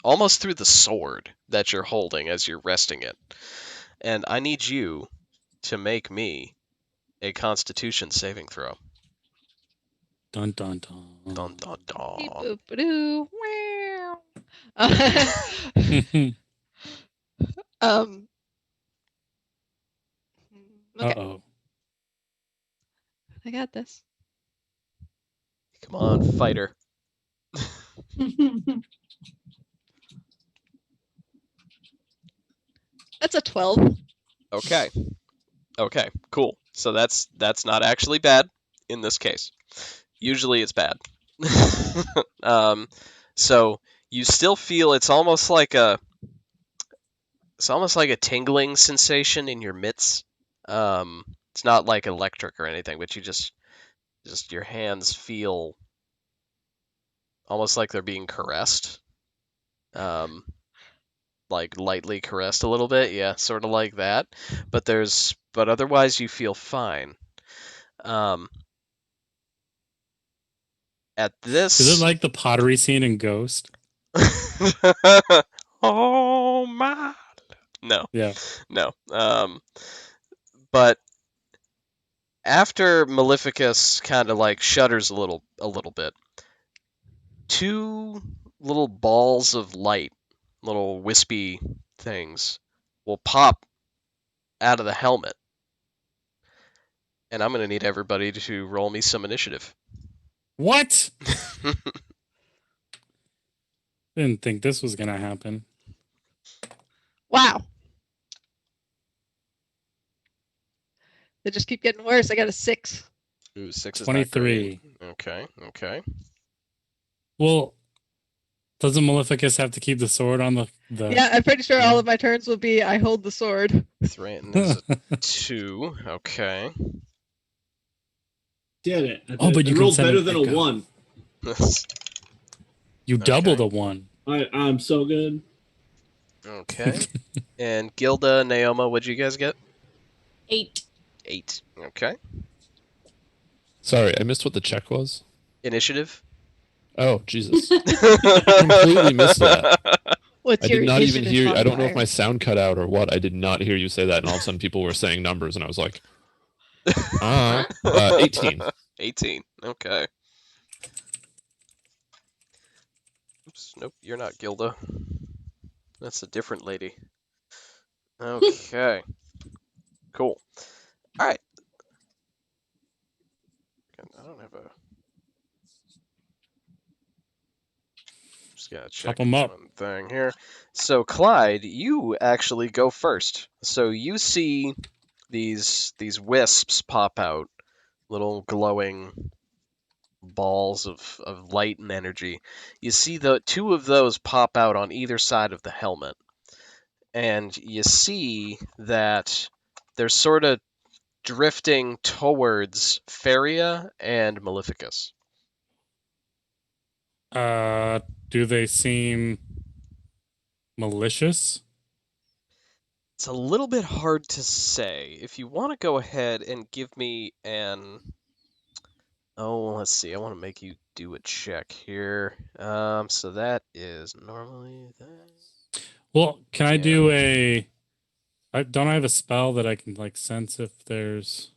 almost through the sword that you're holding as you're resting it. And I need you to make me a Constitution saving throw. Dun dun dun. Dun dun Beep, dun. boop, ba-doo, wow. um. Okay, Uh-oh. I got this. Come on, fighter. That's a 12. Okay. Okay, cool. So that's not actually bad in this case. Usually it's bad. So you still feel it's almost like a tingling sensation in your mitts. It's not like electric or anything, but you just your hands feel almost like they're being caressed. Like lightly caressed a little bit, yeah, sort of like that. But otherwise you feel fine. At this, Is it like the pottery scene in Ghost? oh my, no, Yeah. no. But after Maleficus kind of like shudders a little bit, 2 little balls of light, little wispy things, will pop out of the helmet. And I'm going to need everybody to roll me some initiative. What? Didn't think this was gonna happen. Wow. They just keep getting worse. I got a 6. Ooh, 6 is not 23. great. Okay. Well, doesn't Maleficus have to keep the sword on the Yeah, I'm pretty sure all of my turns will be I hold the sword. Thranton is a 2. Okay. Did it. Oh, but you I can rolled send better it than a back up. 1. You doubled Okay. a 1. I'm so good. Okay. And Gilda, Naoma, what'd you guys get? 8. 8. Okay. Sorry, I missed what the check was. Initiative? Oh, Jesus. Completely missed that. What's I your did not even initiative hear. I don't know if modifier? my sound cut out or what. I did not hear you say that, and all of a sudden people were saying numbers, and I was like, 18. 18. Okay. Oops. Nope, you're not Gilda. That's a different lady. Okay. Cool. Alright. I don't have a... Gotta check Chop 'em up. one thing here. So Clyde, you actually go first. So you see these wisps pop out, little glowing balls of light and energy. You see the two of those pop out on either side of the helmet. And you see that they're sort of drifting towards Feria and Maleficus. Do they seem malicious? It's a little bit hard to say. If you want to go ahead and give me an... Oh, let's see. I want to make you do a check here. So that is normally that. Well, can I Yeah. do a? Don't I have a spell that I can like sense if there's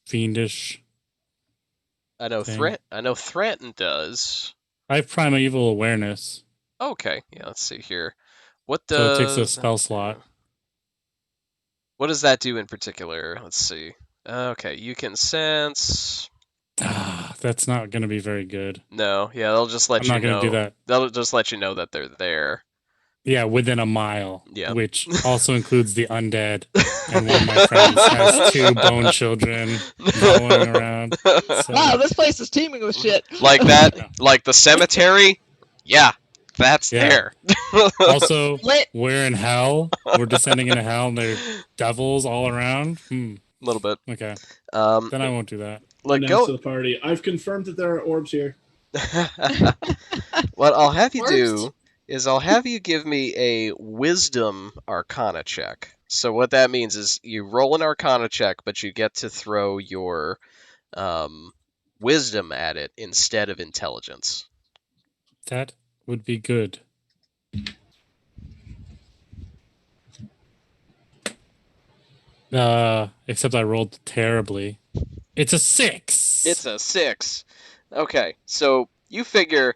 fiendish I know thing? Threaten does. I have primeval awareness, Okay, yeah. Let's see here. What so it takes a does that spell do? slot. What does that do in particular? Let's see. Okay, you can sense. That's not going to be very good. No, yeah, they'll just I'm let you not going to do know. that. They'll just let you know that they're there. Yeah, within a mile, Yeah. which also includes the undead. And one of my friends has 2 bone children following around. So Wow, this place is teeming with shit. Like that, Yeah. like the cemetery. Yeah, that's Yeah. there. Also, Lit. we're in hell. We're descending into hell, and there are devils all around. A little bit. Okay, Um, then I won't do that. like Announce go. to the party. I've confirmed that there are orbs here. What I'll have you Orbs? do is I'll have you give me a Wisdom Arcana check. So what that means is you roll an Arcana check, but you get to throw your Wisdom at it instead of Intelligence. That would be good. Except I rolled terribly. It's a 6. It's a 6. Okay, so you figure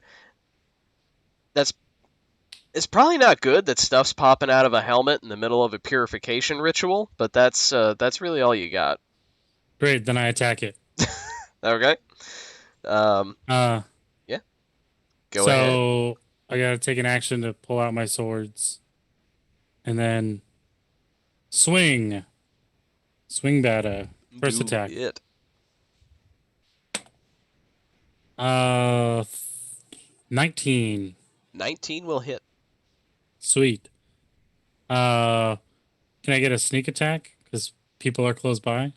it's probably not good that stuff's popping out of a helmet in the middle of a purification ritual, but that's really all you got. Great. Then I attack it. Okay. Uh, Yeah. Go ahead. so I gotta take an action to pull out my swords, and then swing bata. First Do attack. it. 19. 19 will hit. Sweet. Can I get a sneak attack? Because people are close by.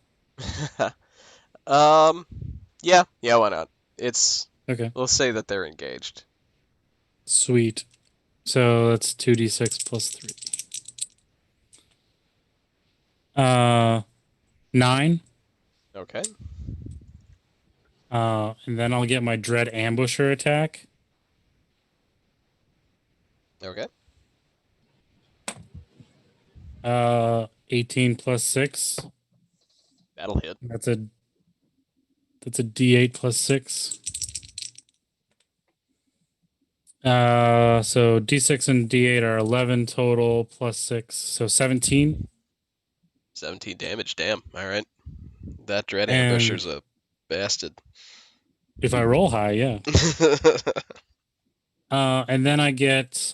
Yeah, why not? It's Okay. We'll say that they're engaged. Sweet. So that's 2d6 plus 3. 9. Okay. And then I'll get my dread ambusher attack. Okay. 18 plus 6. That'll hit. That's a d8 plus 6. So d6 and d8 are 11 total plus 6, so 17. 17 damage. Damn. All right. That dread And- ambusher's a bastard. If I roll high, yeah. And then I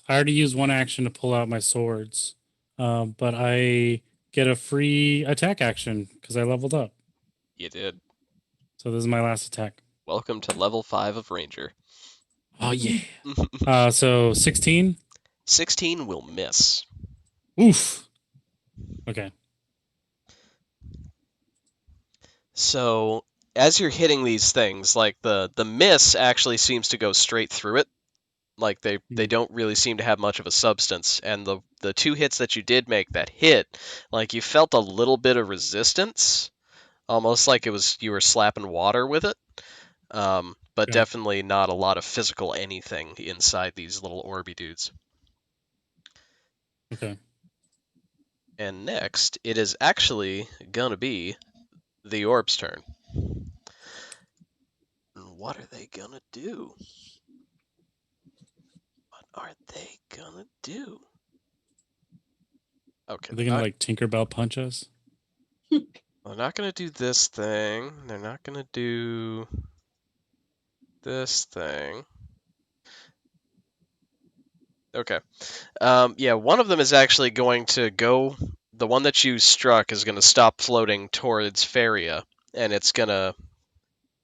already used one action to pull out my swords, but I get a free attack action because I leveled up. You did. So this is my last attack. Welcome to level 5 of Ranger. Oh yeah. So 16. 16 will miss. Oof. Okay. So as you're hitting these things, like the miss actually seems to go straight through it. Like they don't really seem to have much of a substance. And the 2 hits that you did make that hit, like you felt a little bit of resistance, almost like you were slapping water with it. But Yeah. definitely not a lot of physical anything inside these little orby dudes. Okay. And next, it is actually gonna be the orb's turn. What are they gonna do? What are they gonna do? Okay, Are they gonna like Tinkerbell punch us? they're not gonna do this thing. They're not gonna do this thing. Okay. Yeah, one of them is actually going to go. The one that you struck is going to stop floating towards Feria, and it's going to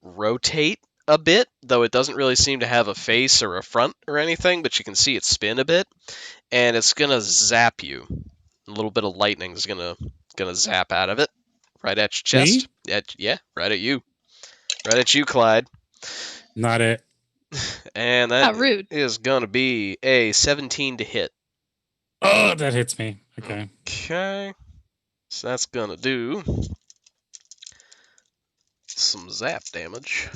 rotate a bit, though it doesn't really seem to have a face or a front or anything, but you can see it spin a bit, and it's going to zap you. A little bit of lightning is going to zap out of it, right at your chest. Yeah, right at you. Right at you, Clyde. Not it. And How that rude. is going to be a 17 to hit. Oh, that hits me. Okay. Okay. So that's going to do some zap damage.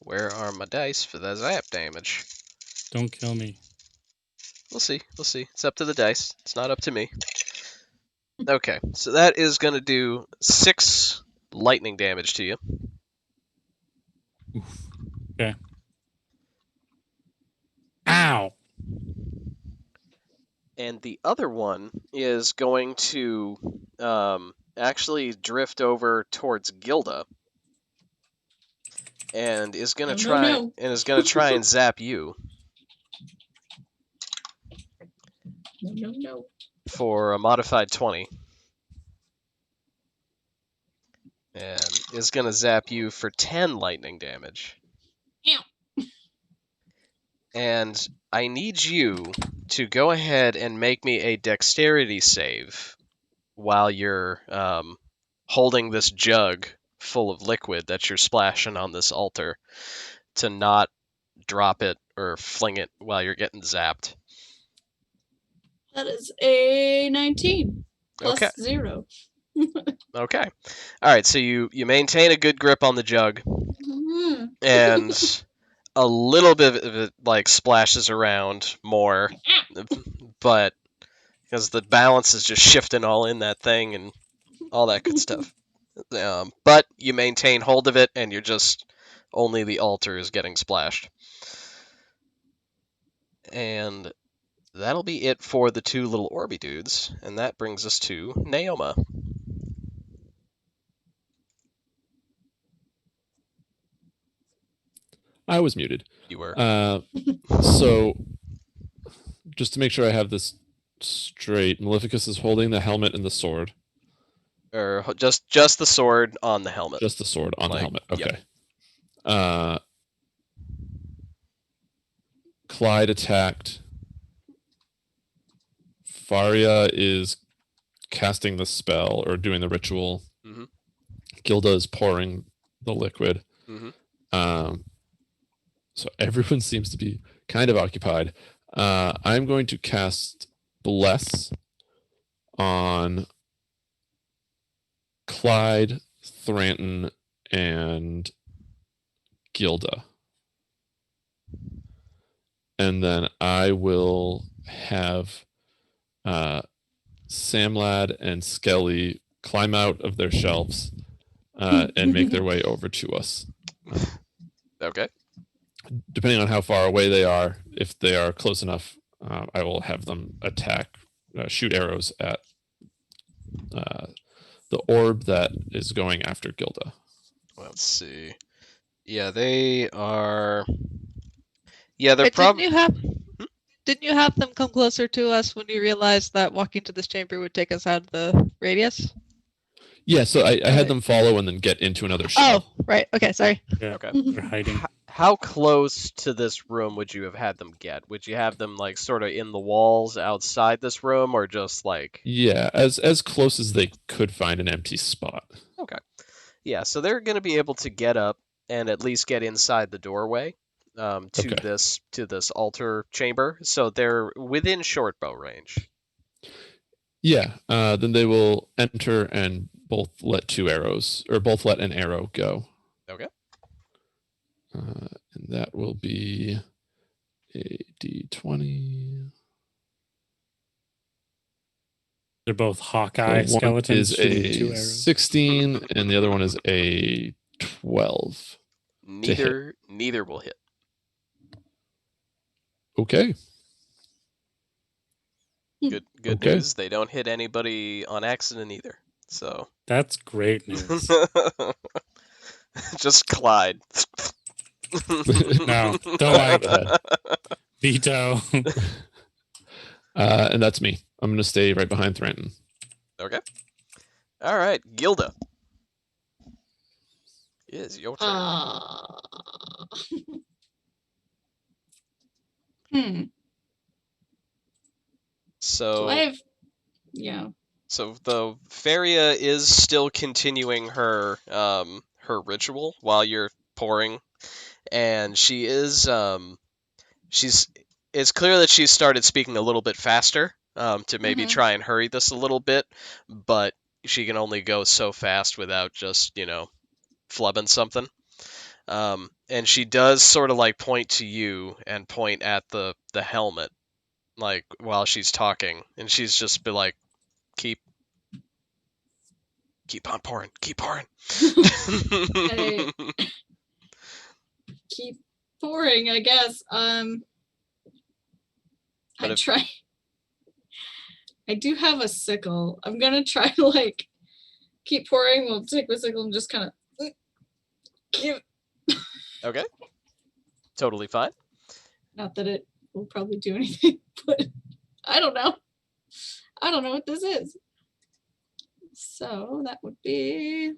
Where are my dice for the zap damage? Don't kill me. We'll see. We'll see. It's up to the dice. It's not up to me. Okay, so that is going to do 6 lightning damage to you. Okay. Ow. And the other one is going to actually drift over towards Gilda, and is going to try and zap you No. for a modified 20. And is going to zap you for 10 lightning damage. Ew. And I need you to go ahead and make me a dexterity save while you're holding this jug full of liquid that you're splashing on this altar to not drop it or fling it while you're getting zapped. That is a 19 plus Okay. 0. Okay. All right, so you maintain a good grip on the jug, and a little bit of it like splashes around more, but because the balance is just shifting all in that thing and all that good stuff. But you maintain hold of it, and you're just only the altar is getting splashed. And that'll be it for the 2 little Orby dudes, and that brings us to Naoma. I was muted. You were. So, just to make sure I have this straight, Maleficus is holding the helmet and the sword. Or just the sword on the helmet. Just the sword on the helmet. Okay. Yep. Clyde attacked. Faria is casting the spell or doing the ritual. Mhm. Gilda is pouring the liquid. Mhm. So everyone seems to be kind of occupied. I'm going to cast Bless on Clyde, Thranton, and Gilda. And then I will have Samlad and Skelly climb out of their shelves and make their way over to us. Okay. Depending on how far away they are, if they are close enough, I will have them shoot arrows at the orb that is going after Gilda. Let's see. Yeah, they are. Yeah, they're Wait, probably. didn't you have them come closer to us when you realized that walking to this chamber would take us out of the radius? Yeah, so I had them follow and then get into another shelf. Oh, right. Okay, sorry. Yeah. Okay. They're hiding. How close to this room would you have had them get? Would you have them like sort of in the walls outside this room, or just like? Yeah, as close as they could find an empty spot. Okay. Yeah, so they're going to be able to get up and at least get inside the doorway to this altar chamber. So they're within short bow range. Yeah, then they will enter and both let an arrow go. Okay. And that will be a D20. They're both Hawkeye skeletons. One shooting is 2 a arrows. 16, and the other one is a 12. Neither will hit. Okay. Good Okay. news. They don't hit anybody on accident either. So That's great news. just Clyde. No, don't like Ahead. veto. And that's me. I'm going to stay right behind Thranton. Okay. All right, Gilda. It is your turn. Do So I have? Yeah. So the Faria is still continuing her her ritual while you're pouring, and she is she's it's clear that she's started speaking a little bit faster to maybe Mhm. try and hurry this a little bit, but she can only go so fast without just flubbing something. And she does sort of like point to you and point at the helmet like while she's talking, and she's just be like, keep on pouring, keep pouring. I keep pouring, I guess. But I if- try. I do have a sickle. I'm gonna try to like keep pouring. We'll take my sickle and just kind of give. Okay. Totally fine. Not that it will probably do anything, but I don't know. I don't know what this is. So that would be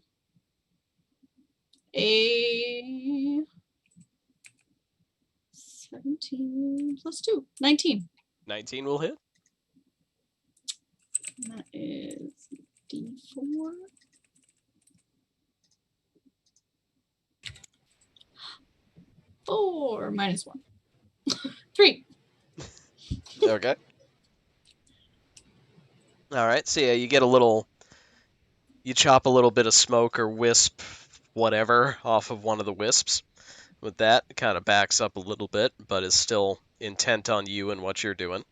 a 17 plus 2, 19. 19 will hit. And that is D4. Four minus 1. 3. Okay. All right. So yeah, you get a little, you chop a little bit of smoke or wisp, whatever, off of one of the wisps. With that, it kind of backs up a little bit, but is still intent on you and what you're doing.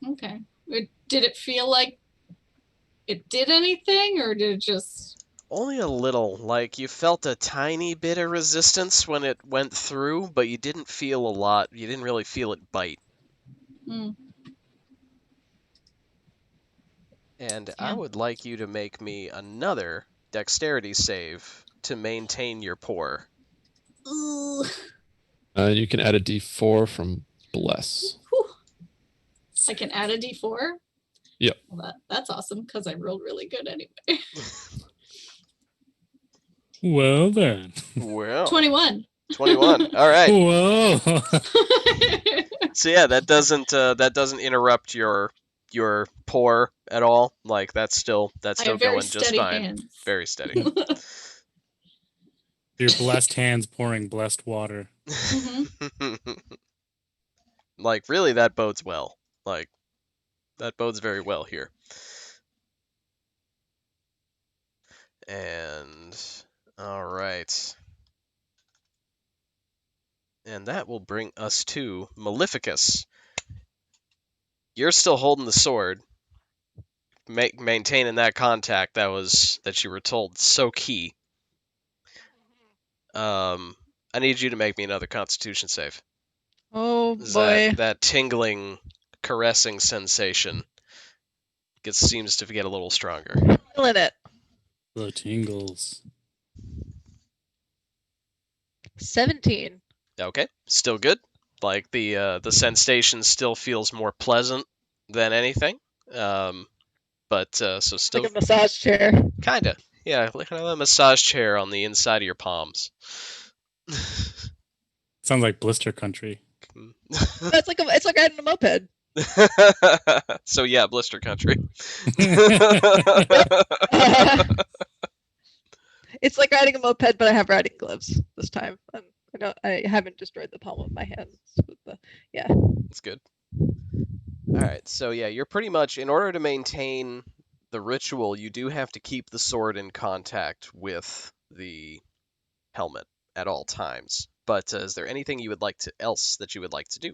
Okay. Did it feel like it did anything, or did it just? Only a little. Like you felt a tiny bit of resistance when it went through, but you didn't feel a lot. You didn't really feel it bite. And I Yeah. would like you to make me another dexterity save to maintain your pour. Ooh. You can add a D4 from Bless. Whew. I can add a D4? Yep. Well, that's awesome because I rolled really good anyway. Well then. Well, 21. 21. All right. Whoa. So yeah, that doesn't interrupt your pour at all. Like that's still I have very going just steady fine. hands. Very steady. Your blessed hands pouring blessed water. Like really, that bodes well. Like that bodes very well here. And all right. And that will bring us to Maleficus. You're still holding the sword, maintaining that contact that you were told so key. I need you to make me another Constitution save. Oh boy. That tingling, caressing sensation seems to get a little stronger. Feeling it. The tingles. 17. Okay, still good. Like the sensation still feels more pleasant than anything. But so still Like a massage chair. kinda, yeah, like kind of a massage chair on the inside of your palms. Sounds like blister country. It's like riding a moped. So yeah, blister country. It's like riding a moped, but I have riding gloves this time. I haven't destroyed the palm of my hands with the That's good. All right, so yeah, you're pretty much, in order to maintain the ritual, you do have to keep the sword in contact with the helmet at all times. But is there anything you would like to do?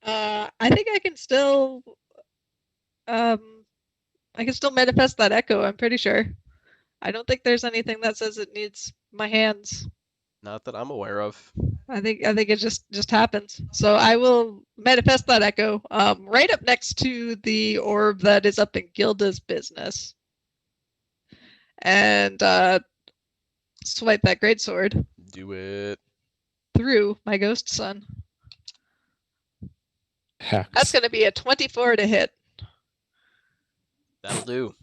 I think I can still manifest that echo, I'm pretty sure. I don't think there's anything that says it needs my hands. Not that I'm aware of. I think it just happens. So I will manifest that echo right up next to the orb that is up in Gilda's business, and swipe that greatsword. Do it. through my ghost son. Hacks. That's going to be a 24 to hit. That'll do.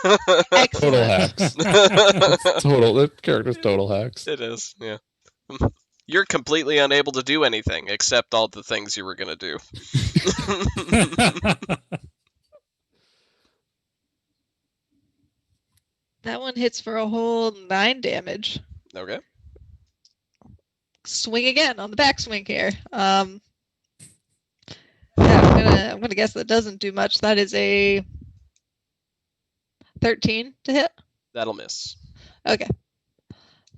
Total Excellent. hacks. The character's total hacks. It is, yeah. You're completely unable to do anything except all the things you were going to do. That one hits for a whole 9 damage. Okay. Swing again on the backswing here. Yeah, I'm gonna guess that doesn't do much. That is a 13 to hit. That'll miss. Okay.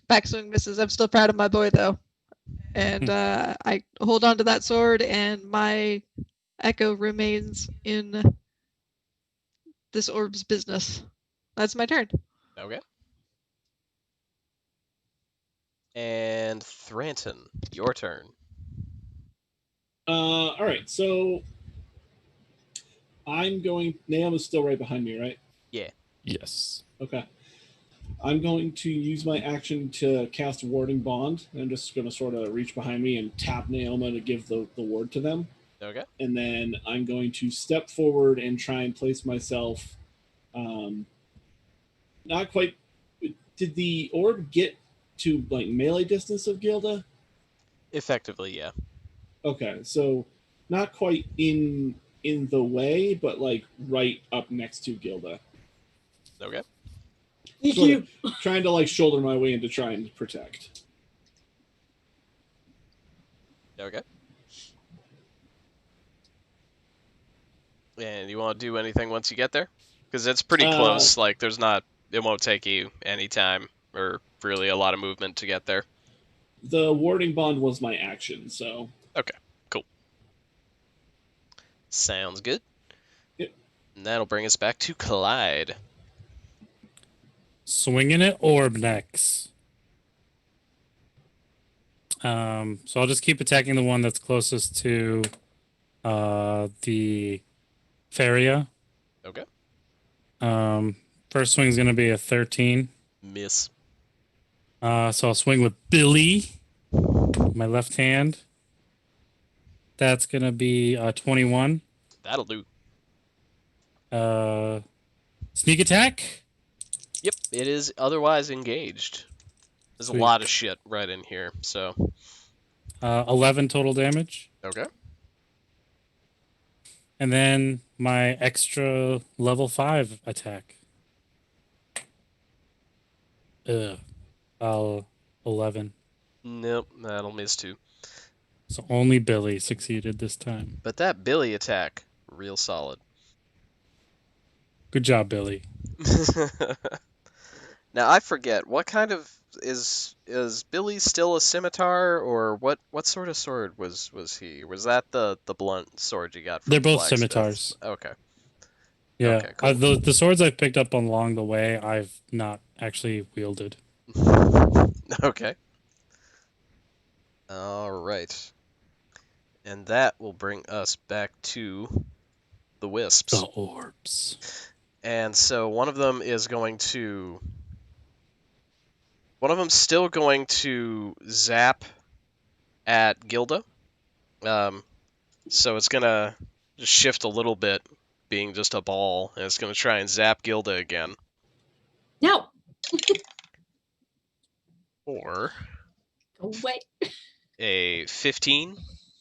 Backswing misses. I'm still proud of my boy though. And I hold on to that sword, and my echo remains in this orb's business. That's my turn. Okay. And Thranton, your turn. All right, so I'm going. Naomi is still right behind me, right? Yes. Okay. I'm going to use my action to cast Warding Bond. I'm just going to sort of reach behind me and tap Naoma to give the ward to them. Okay. And then I'm going to step forward and try and place myself. Not quite. Did the orb get to like melee distance of Gilda? Effectively, yeah. Okay, so not quite in the way, but like right up next to Gilda. Okay. Thank Sort you. of trying to like shoulder my way in to try and protect. Okay. And you want to do anything once you get there? Because it's pretty close. Like, there's not... It won't take you any time or really a lot of movement to get there. The Warding Bond was my action, so... Okay, cool. Sounds good. Yep. And that'll bring us back to Clyde. Swinging at orb next. So I'll just keep attacking the one that's closest to the Faria. Okay. First swing is going to be a 13. Miss. So I'll swing with Billy, my left hand. That's going to be 21. That'll do. Sneak attack. Yep, it is otherwise engaged. There's Sweet. a lot of shit right in here, so... 11 total damage. Okay. And then my extra level 5 attack. 11. Nope, that'll miss too. So only Billy succeeded this time. But that Billy attack, real solid. Good job, Billy. Now I forget, what kind of is Billy still a scimitar, or what sort of sword was he? Was that the blunt sword you got from They're both Blacksmith? scimitars. Okay. Yeah, Okay, cool. the swords I've picked up along the way, I've not actually wielded. Okay. All right. And that will bring us back to the wisps. The orbs. And so one of them is going to... One of them's still going to zap at Gilda. So it's going to just shift a little bit, being just a ball, and it's going to try and zap Gilda again. No. Or Go away. a 15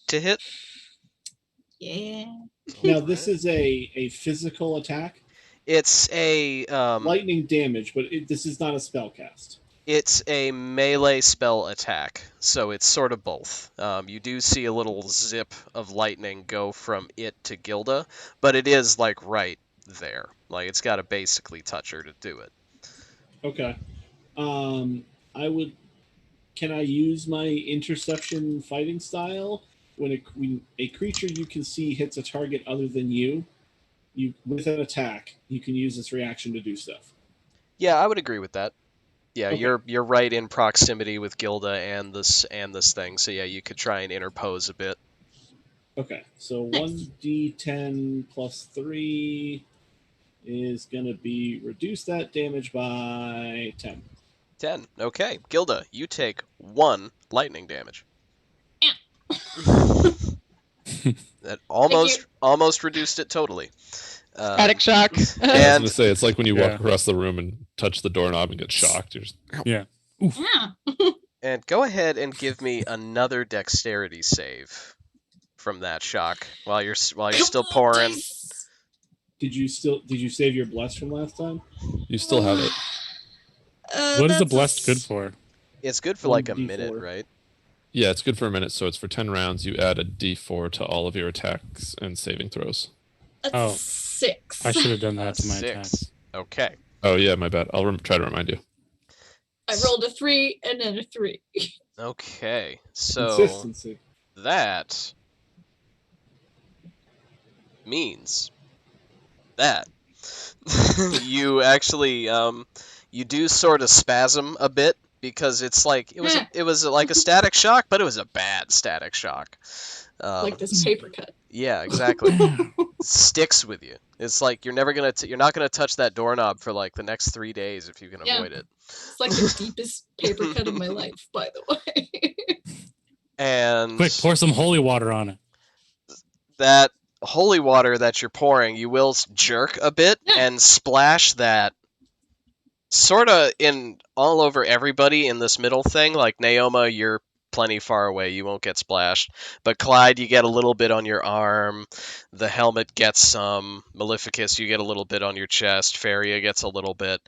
to hit. Yeah. Now this is a physical attack. It's a... Lightning damage, but this is not a spell cast. It's a melee spell attack, so it's sort of both. You do see a little zip of lightning go from it to Gilda, but it is, like, right there. Like, it's got to basically touch her to do it. Okay. Can I use my interception fighting style? When a creature you can see hits a target other than you with an attack, you can use this reaction to do stuff. Yeah, I would agree with that. Yeah, Okay. you're right in proximity with Gilda and this thing, so yeah, you could try and interpose a bit. Okay, so Nice. 1d10 plus 3 is going to be reduce that damage by 10. 10. Okay. Gilda, you take 1 lightning damage. That almost reduced it totally. Static shock. I was And gonna say it's like when you walk Yeah. across the room and touch the doorknob and get shocked. You're just, Yeah. and go ahead and give me another dexterity save from that shock while you're still pouring. Did you save your bless from last time? you still have it. What is the blessed good for? It's good for like a 1d4. minute, right? Yeah, it's good for a minute. So it's for 10 rounds. You add a D4 to all of your attacks and saving throws. That's Oh. 6. I should have done that to my 6. attacks. Okay. Oh yeah, my bad. I'll try to remind you. I rolled a 3 and then a 3. Okay. So Consistency. that means that you actually you do sort of spasm a bit because it's like it was like a static shock, but it was a bad static shock. Like this paper cut. Yeah, exactly. Sticks with you. It's like you're not gonna touch that doorknob for like the next 3 days if you can avoid it. It's like the deepest paper cut of my life, by the way. And Quick, pour some holy water on it. that holy water that you're pouring, you will jerk a bit and splash that sort of in all over everybody in this middle thing. Like Naoma, you're plenty far away, you won't get splashed. But Clyde, you get a little bit on your arm. The helmet gets some. Maleficus, you get a little bit on your chest. Faria gets a little bit.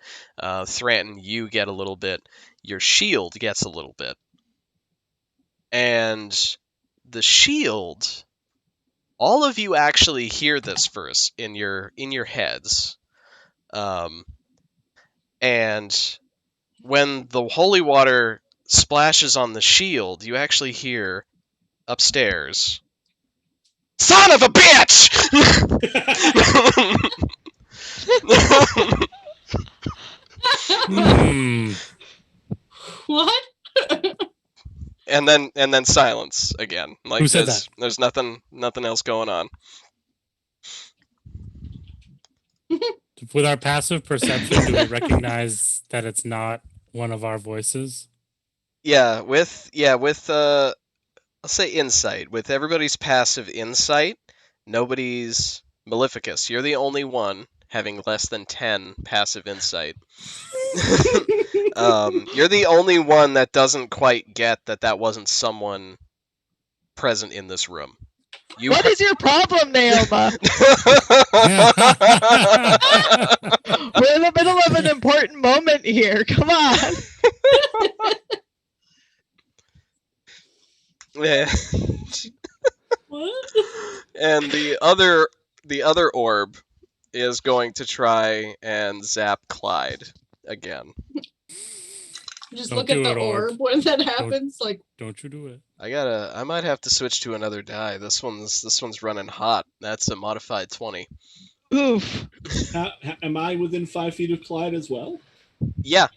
Thranton, you get a little bit. Your shield gets a little bit. And the shield, all of you actually hear this verse in your heads. And when the holy water splashes on the shield, you actually hear upstairs, "Son of a bitch!" What? and then silence again. Like Who said that? There's nothing else going on. With our passive perception, do we recognize that it's not one of our voices? Yeah, with I'll say insight. With everybody's passive insight, nobody's Maleficus. You're the only one having less than 10 passive insight. You're the only one that doesn't quite get that wasn't someone present in this room. What is your problem, Naoma? We're in the middle of an important moment here. Come on. Yeah. What? And the other orb is going to try and zap Clyde again. Just Don't look at do the it, orb. orb when that happens. Like, Don't you do it. I might have to switch to another die. This one's running hot. That's a modified 20. Oof. Am I within 5 feet of Clyde as well? Yeah,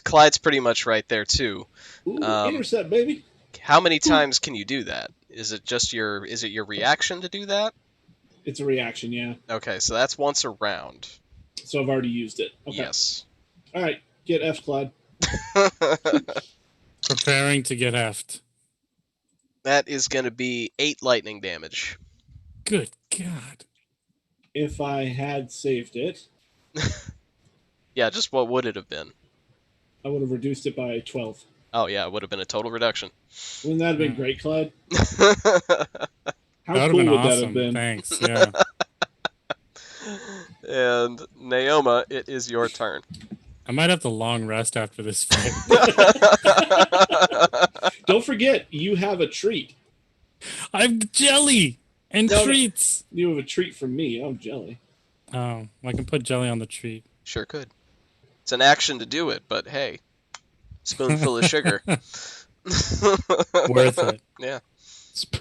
Clyde's pretty much right there too. Ooh, intercept, baby. How many times can you do that? Is it your reaction to do that? It's a reaction, yeah. Okay, so that's once a round. So I've already used it. Okay. Yes. All right, get F, Clyde. Preparing to get effed. That is going to be 8 lightning damage. Good God. If I had saved it, Yeah, just what would it have been? I would have reduced it by 12. Oh yeah, it would have been a total reduction. Wouldn't that have been great, Clyde? How That would cool have been would awesome. that have been? Thanks. Yeah. And Naoma, it is your turn. I might have to long rest after this fight. Don't forget, you have a treat. I'm jelly and No, no. treats. You have a treat from me. I'm jelly. Oh, I can put jelly on the treat. Sure could. It's an action to do it, but hey, spoonful of sugar. Worth it. Yeah.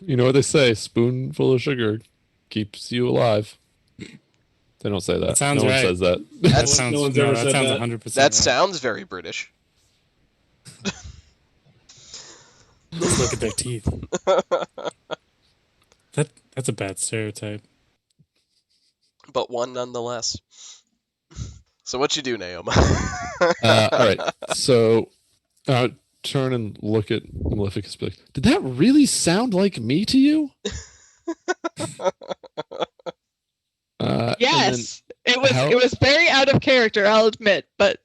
You know what they say? Spoonful of sugar keeps you alive. They don't say that. That sounds no right. one says that. That sounds, no one's no, ever that said sounds that. 100%. That right. sounds very British. Let's look at their teeth. That's a bad stereotype. But one nonetheless. So what you do, Naoma? All right. So turn and look at Maleficus. Be like, did that really sound like me to you? Yes, it how- was very out of character, I'll admit, but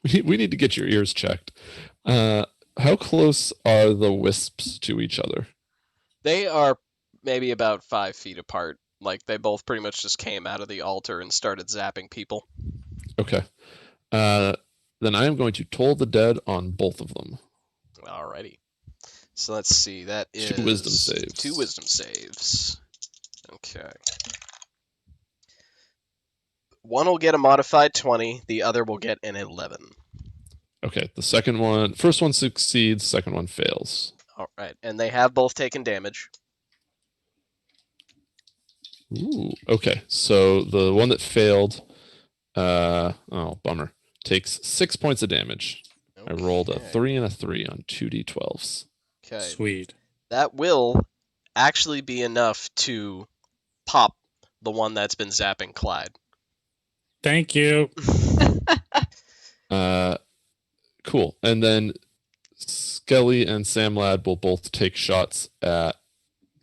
we need to get your ears checked. How close are the wisps to each other? They are maybe about 5 feet apart. Like, they both pretty much just came out of the altar and started zapping people. Okay. Then I am going to toll the dead on both of them. Alrighty. So let's see. That is 2 wisdom saves. 2 wisdom saves. Okay. One will get a modified 20. The other will get an 11. Okay. First one succeeds. Second one fails. All right, and they have both taken damage. Ooh. Okay. So the one that failed, bummer, takes 6 points of damage. I rolled a 3 and a 3 on 2d12s. Okay. Sweet. That will actually be enough to pop the one that's been zapping Clyde. Thank you. Cool. And then Skelly and Samlad will both take shots at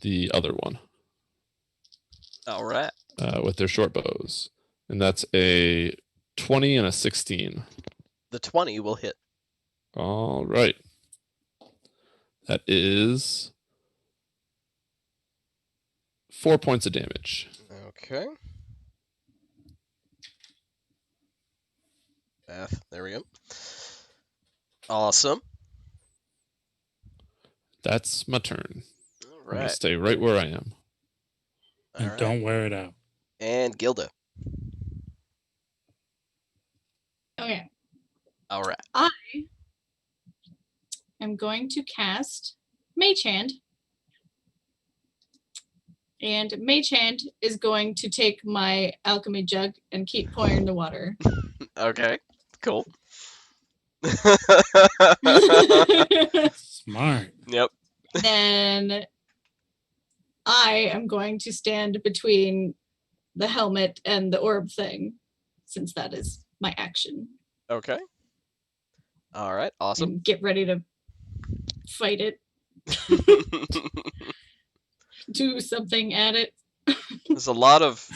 the other one. All right. With their short bows. And that's a 20 and a 16. The 20 will hit. All right. That is 4 points of damage. Okay. There we go. Awesome. That's my turn. All I'm going to right. stay right where I am. All And right. don't wear it out. And Gilda. Okay. All right. I'm going to cast Mage Hand. And Mage Hand is going to take my alchemy jug and keep pouring the water. Okay. Cool. Smart. Yep. Then I am going to stand between the helmet and the orb thing, since that is my action. Okay. All right. Awesome. And get ready to fight it, do something at it. There's a lot of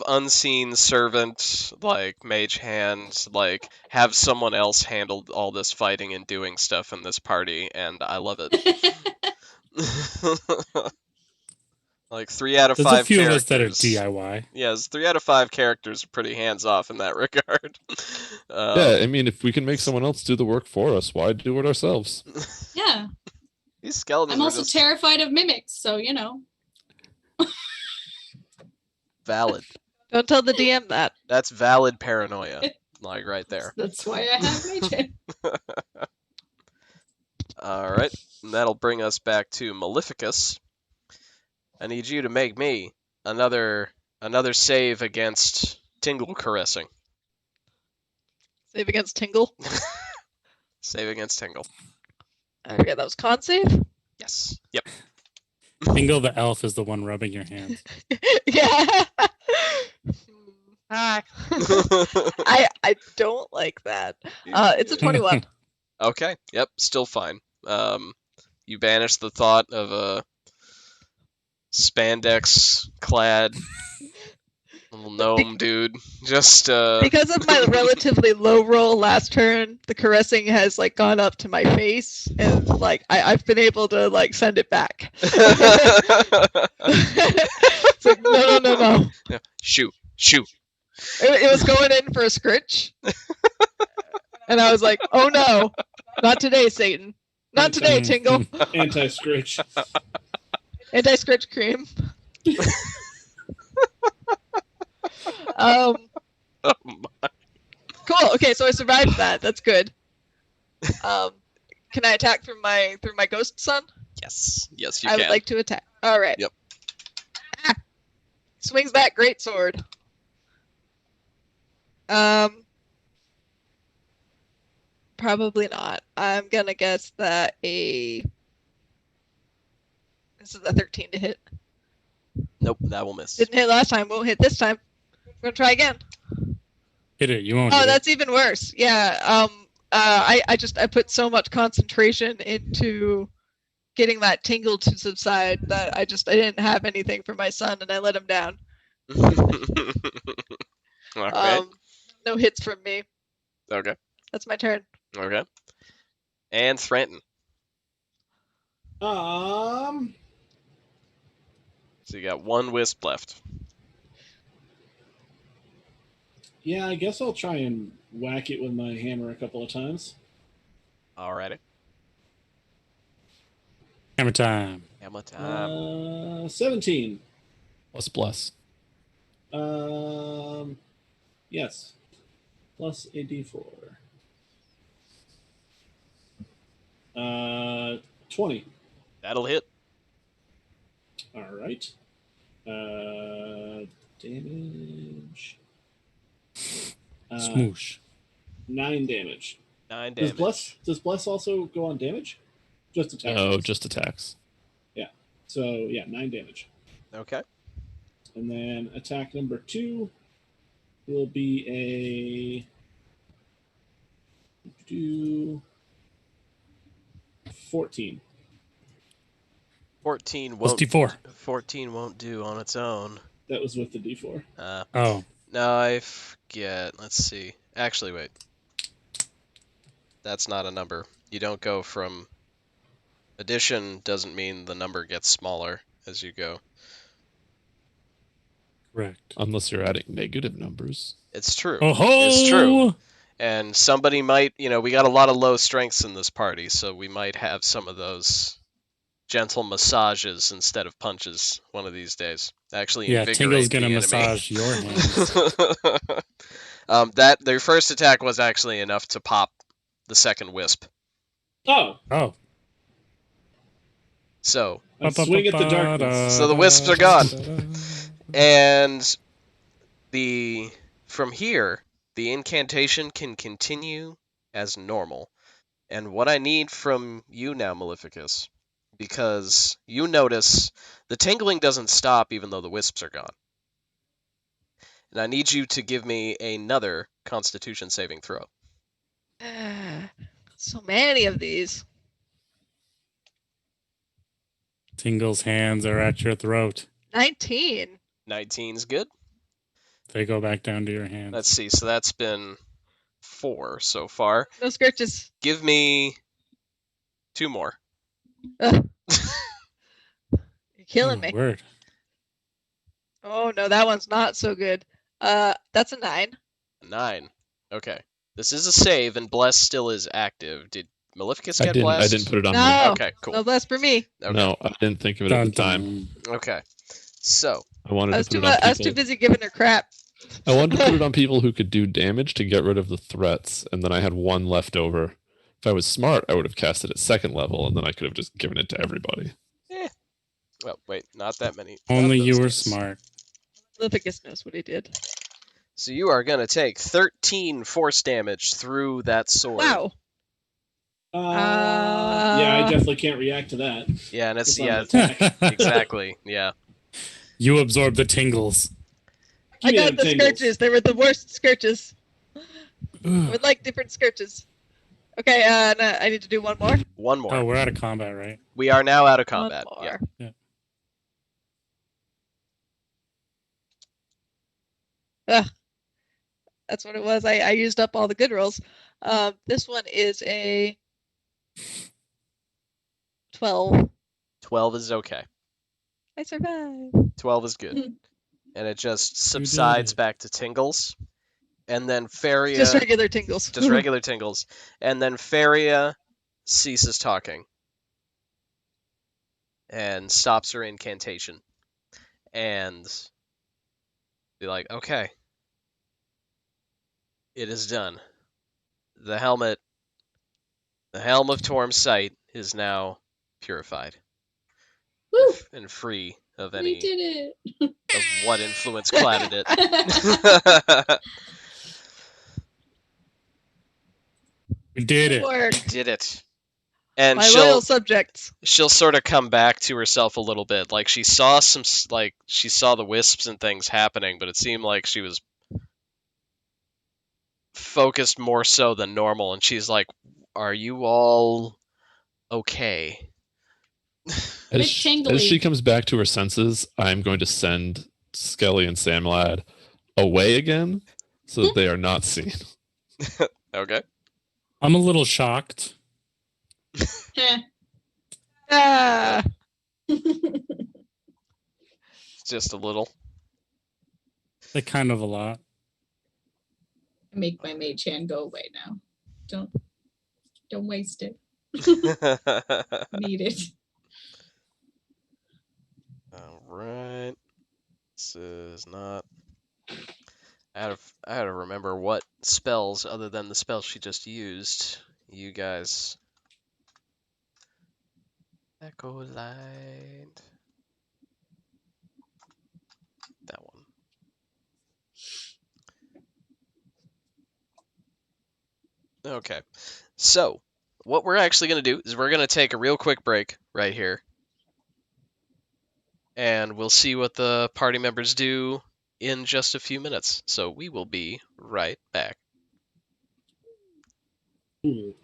unseen servant, like mage hand, like have someone else handle all this fighting and doing stuff in this party, and I love it. Like 3 out of There's 5 a few of us characters. that are DIY. Yes, 3 out of 5 characters are pretty hands off in that regard. Yeah, I mean, if we can make someone else do the work for us, why do it ourselves? Yeah. These skeletons I'm are also just terrified of mimics, so you know. valid. don't tell the DM that. That's valid paranoia, like right there. That's why I have Mage Hand. All right, and that'll bring us back to Maleficus. I need you to make me another save against Tingle caressing. Save against Tingle. Save against Tingle. I forget that was con save. Yes. Yep. Tingle the elf is the one rubbing your hands. Yeah. I don't like that. It's a 21. Okay. Yep. Still fine. You banish the thought of a spandex-clad little gnome dude. Just Because of my relatively low roll last turn, the caressing has like gone up to my face, and like I've been able to like send it back. It's like no. Yeah. Shoot. It was going in for a scritch, and I was like, oh no, not today, Satan. Not today, Tingle. Anti-scritch. Anti-scritch cream. Oh my. Cool. Okay, so I survived that. That's good. Can I attack through my ghost son? Yes. Yes, you I can. would like to attack. All right. Yep. Ah! Swings that great sword. Probably not. I'm gonna guess that this is a 13 to hit. Nope, that will miss. Didn't hit last time. Won't hit this time. gonna try again. Hit it. You won't Oh, hit that's even worse. Yeah. I put so much concentration into getting that tingle to subside that I didn't have anything for my son and I let him down. Okay. No hits from me. Okay. That's my turn. Okay. And Thranton. Um, So you got one wisp left. yeah, I guess I'll try and whack it with my hammer a couple of times. Alrighty. it. Hammer time. Hammer time. 17. Plus bless. Yes. Plus a d4. 20. That'll hit. All right. Damage. Smoosh. 9 damage. 9 Does damage. bless also go on damage? Just attack. Oh, rolls. just attacks. So yeah, 9 damage. Okay. And then attack number 2 will be a 14. 14 Plus won't. D4. 14 won't do on its own. That was with the d4. Oh. No, I forget. Let's see. Actually, wait. That's not a number. You don't go from. Addition doesn't mean the number gets smaller as you go. Correct. Unless you're adding negative numbers. It's true. Oh ho! It's true. And somebody might, we got a lot of low strengths in this party, so we might have some of those gentle massages instead of punches one of these days. Actually, Yeah, invigorate Tingle's gonna the massage your hands. enemy. Their first attack was actually enough to pop the second wisp. Oh, Oh. So I swing at the darkness. So the wisps are gone. And from here, the incantation can continue as normal. And what I need from you now, Maleficus, because you notice the tingling doesn't stop even though the wisps are gone. And I need you to give me another Constitution saving throw. So many of these. Tingle's hands are at your throat. 19. 19's good. They go back down to your hands. Let's see. So that's been 4 so far. No scourges. Give me 2 more. You're killing Oh, me. Word. Oh no, that one's not so good. That's a 9. 9. Okay. This is a save, and Bless still is active. Did Maleficus get blessed? I didn't put it on. No. Okay, cool. No bless for me. Okay. No, I didn't think of it at the time. Okay. So, I wanted I to was, put too, it on I was too people. busy giving her crap. I wanted to put it on people who could do damage to get rid of the threats, and then I had 1 left over. If I was smart, I would have cast it at 2nd level, and then I could have just given it to everybody. well, wait, not that many. Only not you those were days. smart. Leviticus knows what he did. So you are going to take 13 force damage through that sword. Wow. Yeah, I definitely can't react to that. Yeah, and it's, It's not yeah, an attack. exactly, yeah. You absorb the tingles. Give I me got them the tingles. scourges. They were the worst scourges. I would like different scourges. Okay, no, I need to do one more. One more. Oh, we're out of combat, right? We are now out of combat. One Yeah. more. Yeah. Ugh. That's what it was. I used up all the good rolls. This one is a 12. 12 is okay. I survived. 12 is good. Mhm. And it just did subsides it. back to tingles. And then Faria... Just regular tingles. just regular tingles. And then Faria ceases talking. And stops her incantation. And be like, okay. It is done. The helm of Torm's sight is now purified. Woo! And free of We any did of what influence clouded it. it. We did it. Work. Did it. And My loyal subjects. she'll sort of come back to herself a little bit. Like she saw the wisps and things happening, but it seemed like she was focused more so than normal, and she's like, "Are you all okay?" Bit As she tingly. comes back to her senses, I'm going to send Skelly and Samlad away again so that they are not seen. Okay. I'm a little shocked. Heh. Ah, Just a little. Like kind of a lot. Make my mage hand go away now. Don't waste it. Need it. All right. This is not. I had to remember what spells other than the spell she just used. You guys. Echo light. That one. Okay. So, what we're actually going to do is we're going to take a real quick break right here. And we'll see what the party members do in just a few minutes. So, we will be right back. Cool.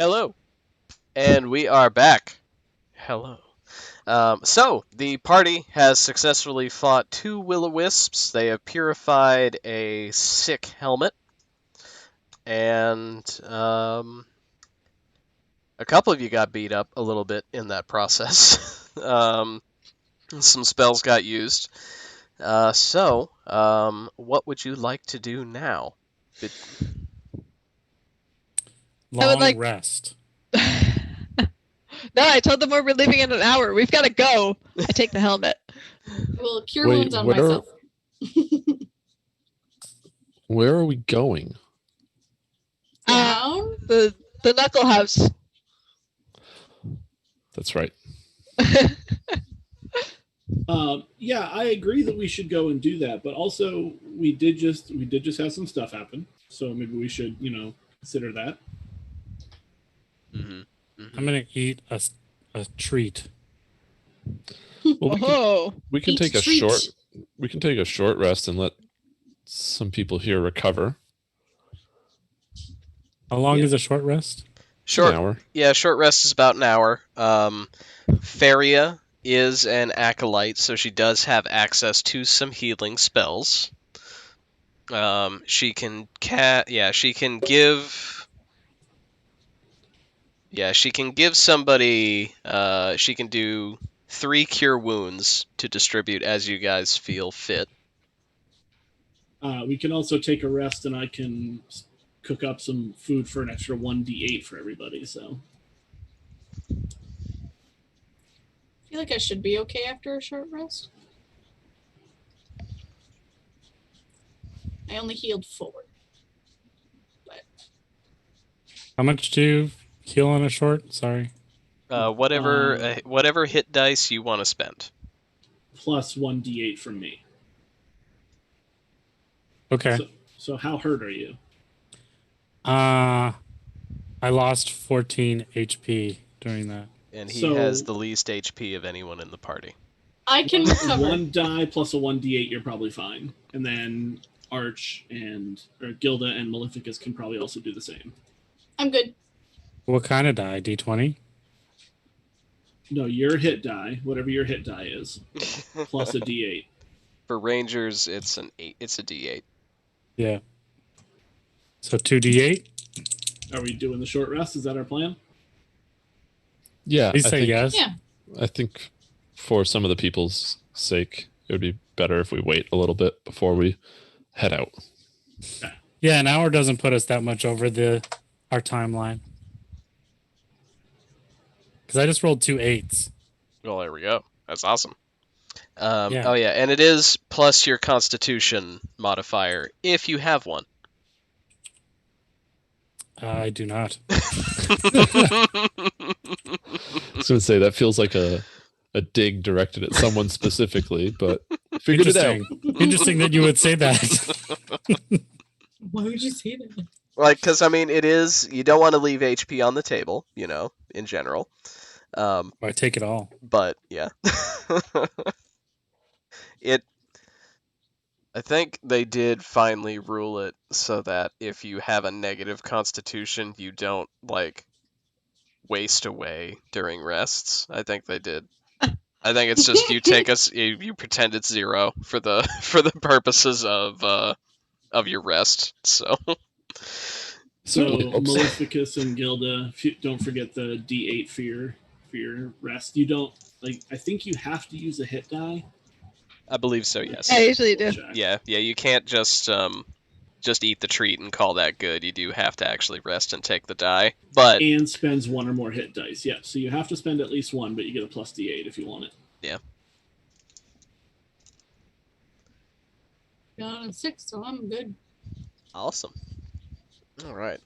Hello, and we are back. Hello. So, the party has successfully fought 2 will-o-wisps. They have purified a sick helmet, and a couple of you got beat up a little bit in that process. Some spells got used. What would you like to do now? Long would like- rest. No, I told them we're leaving in an hour. We've got to go. I take the helmet. Well, cure Wait, wounds on what are- myself. Where are we going? Down? The Knuckle House. That's right. Yeah, I agree that we should go and do that, but also we did just have some stuff happen, so maybe we should consider that. Mm-hmm. I'm gonna eat a treat. Well, Oh, we can Eat take a treats. short rest and let some people here recover. How long Yeah. is a short rest? Short, An hour. yeah, short rest is about an hour. Faria is an acolyte, so she does have access to some healing spells. She can she can give somebody. She can do 3 cure wounds to distribute as you guys feel fit. We can also take a rest, and I can cook up some food for an extra 1d8 for everybody. So I feel like I should be okay after a short rest. I only healed 4. How much do you heal on a short? Sorry. Whatever hit dice you want to spend. plus 1d8 from me. Okay. So how hurt are you? I lost 14 HP during that. And he So- has the least HP of anyone in the party. I can recover. 1 die plus a 1d8, you're probably fine. And then Arch or Gilda and Maleficus can probably also do the same. I'm good. What kind of die? D20? No, your hit die, whatever your hit die is, plus a d8. For rangers, it's an 8. It's a D8. Yeah. So 2d8? Are we doing the short rest? Is that our plan? Yeah, Please say yes. Yeah. I think for some of the people's sake, it would be better if we wait a little bit before we head out. Yeah, an hour doesn't put us that much over our timeline. Because I just rolled 2 8s. Well, there we go. That's awesome. Yeah. Oh yeah, and it is plus your Constitution modifier if you have one. I do not. I was going to say that feels like a dig directed at someone specifically, but figured it out. Interesting. Interesting that you would say that. Why would you say that? Because I mean, it is. You don't want to leave HP on the table, in general. I take it all. But yeah, I think they did finally rule it so that if you have a negative Constitution, you don't waste away during rests. I think they did. I think it's just you pretend it's 0 for the purposes of your rest. So So Certainly helps. Maleficus and Gilda, don't forget the d8 for your rest. You don't I think you have to use a hit die. I believe so. Yes. I usually do. Check. Yeah. You can't just eat the treat and call that good. You do have to actually rest and take the die. But And spends 1 or more hit dice. Yeah, so you have to spend at least 1, but you get a plus d8 if you want it. Got a 6, so I'm good. awesome. All right.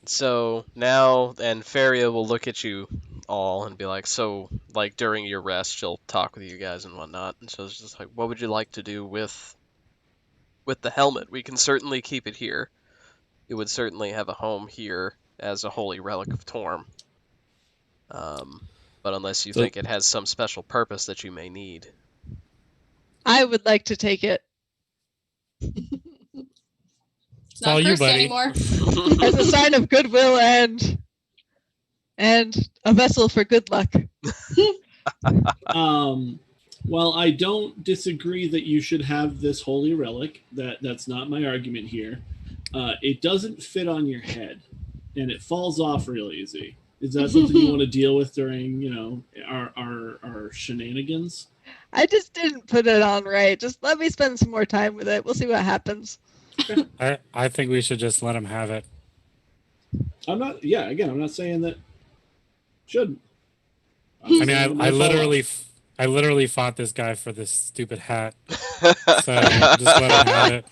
So now, and Faria will look at you all and be like, so, during your rest, she'll talk with you guys and whatnot. And so it's just like, what would you like to do with the helmet? We can certainly keep it here. It would certainly have a home here as a holy relic of Torm. But unless you So- think it has some special purpose that you may need. I would like to take it. It's all not you, cursed buddy. anymore. As a sign of goodwill and a vessel for good luck. While I don't disagree that you should have this holy relic, that's not my argument here. It doesn't fit on your head, and it falls off real easy. Is that something you want to deal with during, our shenanigans? I just didn't put it on right. Just let me spend some more time with it. We'll see what happens. I think we should just let him have it. I'm not. Yeah, again, I'm not saying that shouldn't. I mean, I literally fought this guy for this stupid hat. So just let him have it.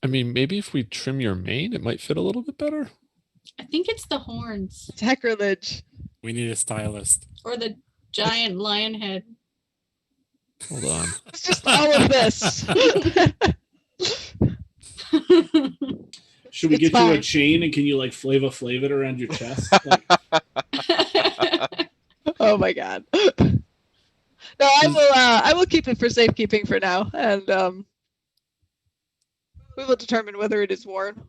I mean, maybe if we trim your mane, it might fit a little bit better. I think it's the horns Sacrilege. We need a stylist. or the giant lion head. Hold on. It's just all of this. Should we It's get you a fine. chain and can you like Flava Flav it around your chest? Like, Oh my god. No, I will keep it for safekeeping for now, and we will determine whether it is worn.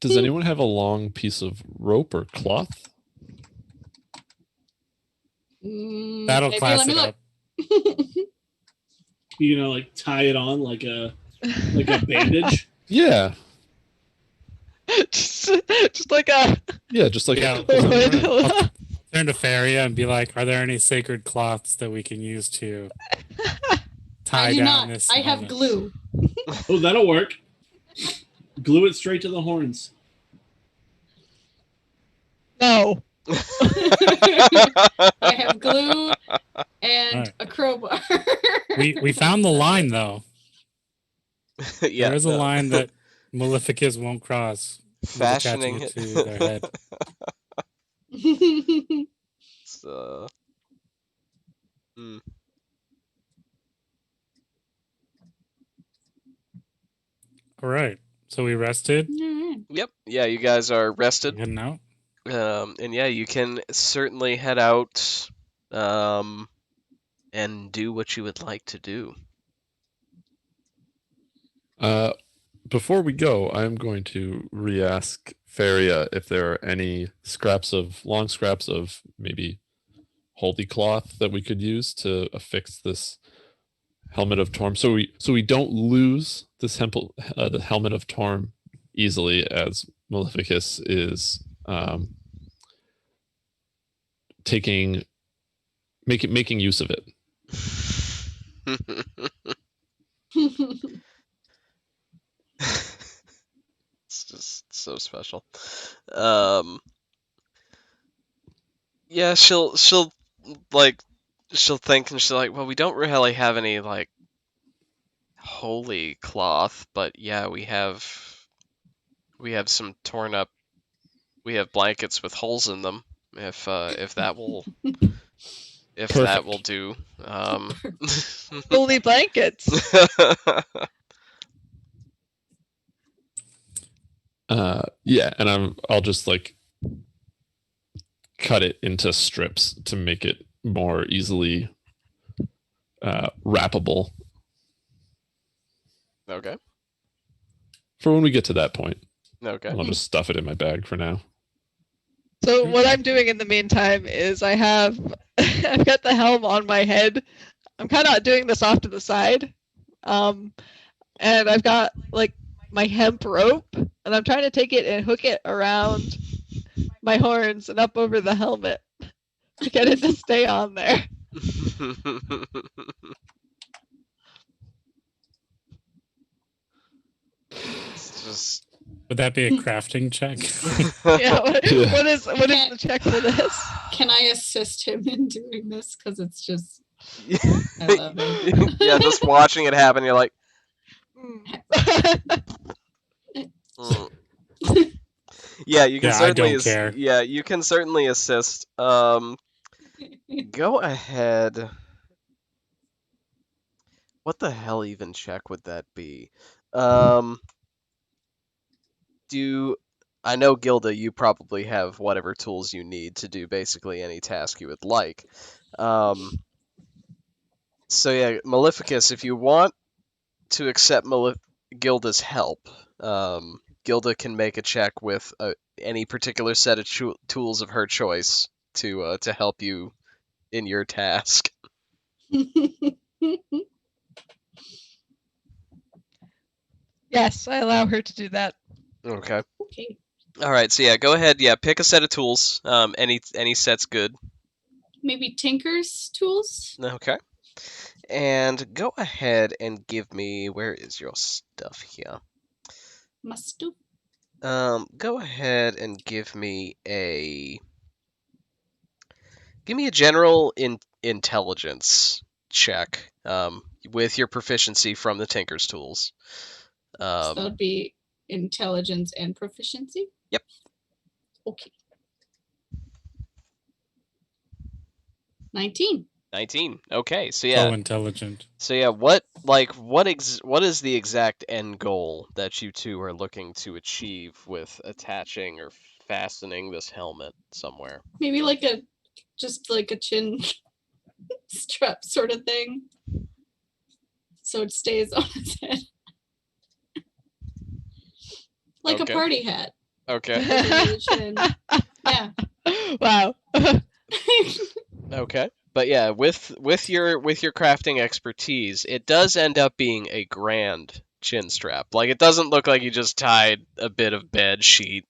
Does anyone have a long piece of rope or cloth? That'll Maybe, class let me it look. up. you like tie it on like a bandage. Yeah. just like a Yeah, just like Yeah. hood. Turn to Faria and be like, "Are there any sacred cloths that we can use to tie I do down not. this?" I have helmet?" glue. Oh, that'll work. Glue it straight to the horns. No. I have glue and Alright. a crowbar. We found the line though. Yeah, There is a line that Maleficus won't cross. with fashioning attaching it. to their head. It's, All right. So we rested. Alright. Yep. Yeah, you guys are rested. Heading out. And yeah, you can certainly head out and do what you would like to do. Before we go, I'm going to re-ask Faria if there are any long scraps of maybe holy cloth that we could use to affix this helmet of Torm, so we don't lose this the helmet of Torm easily, as Maleficus is making use of it. It's just so special. Yeah, she'll think and she'll like, well, we don't really have any like holy cloth, but yeah, we have some torn up. We have blankets with holes in them. If that will that will do. Holy blankets. Yeah, and I'll just like cut it into strips to make it more easily wrappable. Okay. For when we get to that point. Okay. I'll just stuff it in my bag for now. So what I'm doing in the meantime is I've got the helm on my head. I'm kind of doing this off to the side. And I've got like my hemp rope, and I'm trying to take it and hook it around my horns and up over the helmet to get it to stay on there. It's just Would that be a crafting check? Yeah, what is the check for this? Can I assist him in doing this? Because it's just, I love it. yeah, just watching it happen, you're like, yeah, you can Yeah, I certainly don't care. Yeah, you can certainly assist. Go ahead. What the hell even check would that be? I know, Gilda, you probably have whatever tools you need to do basically any task you would like. So yeah, Maleficus, if you want to accept Gilda's help, Gilda can make a check with any particular set of tools of her choice to help you in your task. Yes, I allow her to do that. Okay. Okay. All right. So yeah, go ahead. Yeah, pick a set of tools. Any set's good. Maybe Tinker's tools? Okay. And go ahead and give me, where is your stuff here? Must do. Go ahead and give me a general intelligence check. With your proficiency from the Tinker's tools. So that would be intelligence and proficiency? Yep. Okay. 19. 19. Okay. So yeah. So intelligent. So yeah, what is the exact end goal that you two are looking to achieve with attaching or fastening this helmet somewhere? Maybe just like a chin strap sort of thing. So it stays on his head. Like Okay. a party hat. Okay. Under the chin. Yeah. Wow. Okay. But yeah, with your crafting expertise, it does end up being a grand chin strap. Like, it doesn't look like you just tied a bit of bed sheet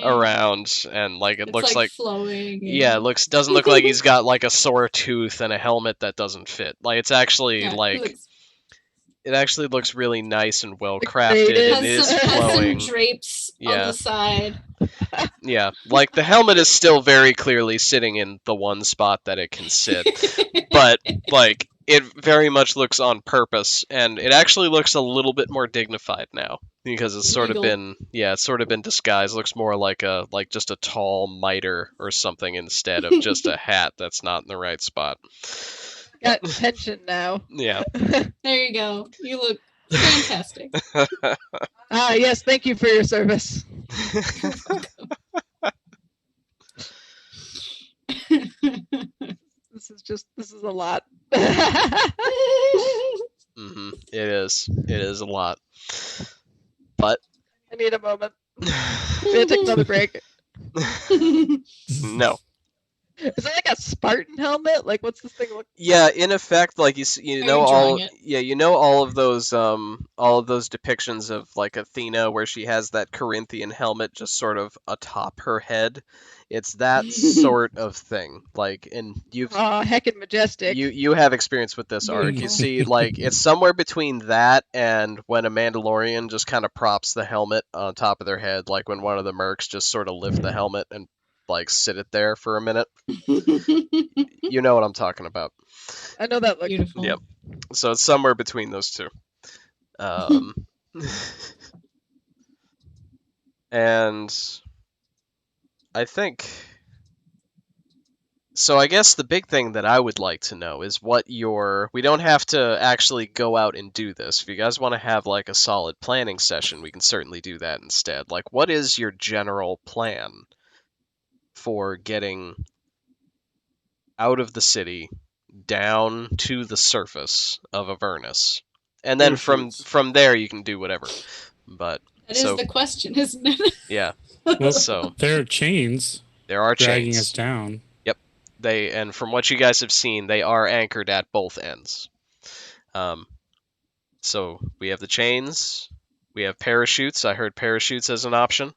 around and like it It's looks like flowing. yeah, it doesn't look like he's got like a sore tooth and a helmet that doesn't fit. Like, it's actually Yeah, like it actually looks really nice and well Decorated. crafted. It has is some flowing. drapes on Yeah. the side. Yeah, like the helmet is still very clearly sitting in the one spot that it can sit, but like it very much looks on purpose, and it actually looks a little bit more dignified now because it's sort of Regal. been disguised. It looks more like just a tall mitre or something instead of just a hat that's not in the right spot. Got tension now. Yeah. There you go. You look fantastic. Ah, yes, thank you for your service. This is a lot. Mm-hmm. It is a lot, but I need a moment. I'm gonna take another break. no. Is it like a Spartan helmet? Like, what's this thing look? Yeah, in effect, like you Are know you all drawing it? all of those depictions of like Athena where she has that Corinthian helmet just sort of atop her head. It's that sort of thing. Like, and Oh, heckin' majestic. you have experience with this arc. You Beautiful. see, like, it's somewhere between that and when a Mandalorian just kind of props the helmet on top of their head, like when one of the mercs just sort of lift the helmet and like sit it there for a minute. You know what I'm talking about. I know that look. Beautiful. Yep. So it's somewhere between those two. And I think so. I guess the big thing that I would like to know is we don't have to actually go out and do this. If you guys want to have like a solid planning session, we can certainly do that instead. Like, what is your general plan for getting out of the city down to the surface of Avernus? And then from there you can do whatever. But That is the question, isn't it? yeah. Well, So there are chains there are dragging chains. us down. And from what you guys have seen, they are anchored at both ends. So we have the chains, we have parachutes. I heard parachutes as an option.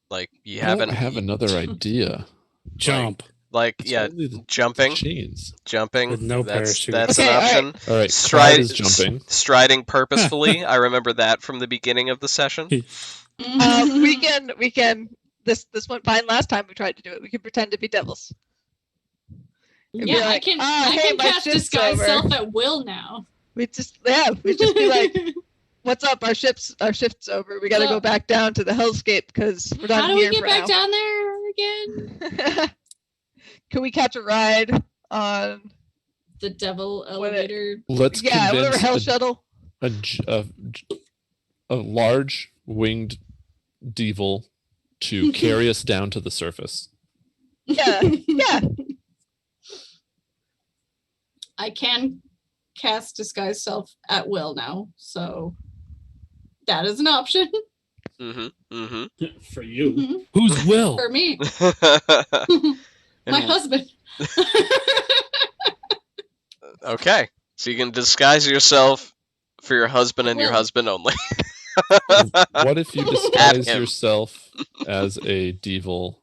Like, you I have another idea. Jump. Like, It's yeah, only the jumping. chains. Jumping. With no that's parachute. an Okay, all right. option. All right, Clyde is jumping. Striding purposefully. I remember that from the beginning of the session. We can. This went fine last time we tried to do it. We can pretend to be devils. It'd be Yeah, like, I hey, can my cast ship's disguise over. self at will now. We'd just be like, "What's up? Our shift's over. We got to So- go back down to the Hellscape because we're done How do here we get for back now." down there again? Can we catch a ride on? The devil elevator. Let's Yeah, whatever, convince hell shuttle. a large winged devil to carry us down to the surface. Yeah. Yeah. I can cast disguise self at will now, so that is an option. For you. Mhm. Whose will? For me, my And- husband. Okay, so you can disguise yourself for your husband and your Well- husband only. What if you At disguise him. yourself as a devil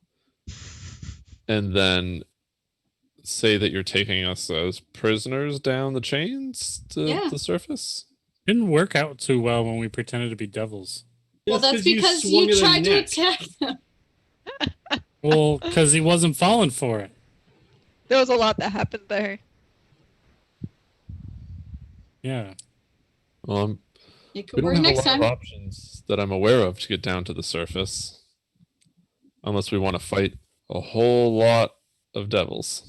and then say that you're taking us as prisoners down the chains to Yeah. the surface? Didn't work out too well when we pretended to be devils. Well, Yes, that's because swung you at a tried to neck. attack them. Well, because he wasn't falling for it. There was a lot that happened there. Yeah. Well, It could we don't work have next a lot time. of options that I'm aware of to get down to the surface, unless we want to fight a whole lot of devils.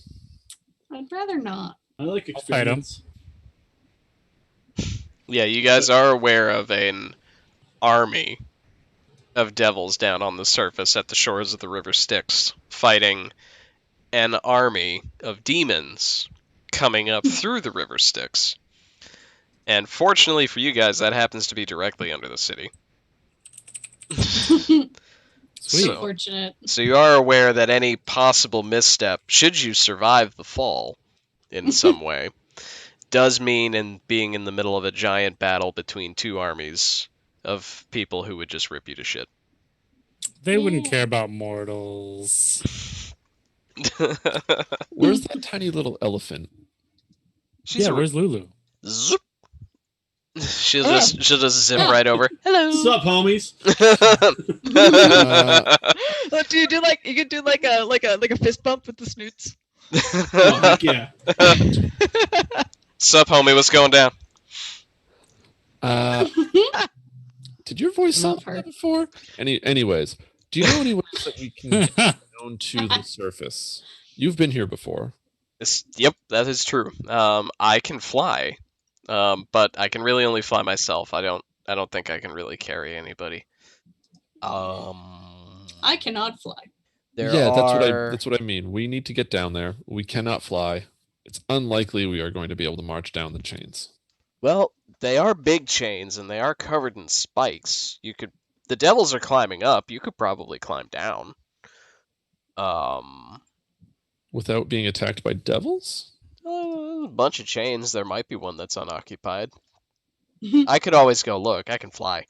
I'd rather not. I like I'll fight 'em. experiments. Yeah, you guys are aware of an army of devils down on the surface at the shores of the River Styx, fighting an army of demons coming up through the River Styx. And fortunately for you guys, that happens to be directly under the city. Sweet. So, Unfortunate. so you are aware that any possible misstep, should you survive the fall in some way, does mean in being in the middle of a giant battle between two armies of people who would just rip you to shit. They wouldn't Yeah. care about mortals. Where's that tiny little elephant? She's Yeah, a where's Lulu? zoop. She'll just zip Yeah. right over. Hello. Sup, homies? Oh, do you do like you could do like a fist bump with the snoots? Oh, heck yeah. Sup, homie? What's going down? Did your voice sound Love her. like that before? Anyways, do you know any ways that we can get down to the surface? You've been here before. Yep, that is true. I can fly, but I can really only fly myself. I don't think I can really carry anybody. I cannot fly. That's what I mean. We need to get down there. We cannot fly. It's unlikely we are going to be able to march down the chains. Well, they are big chains and they are covered in spikes. The devils are climbing up. You could probably climb down. Without being attacked by devils? A bunch of chains. There might be one that's unoccupied. I could always go look. I can fly.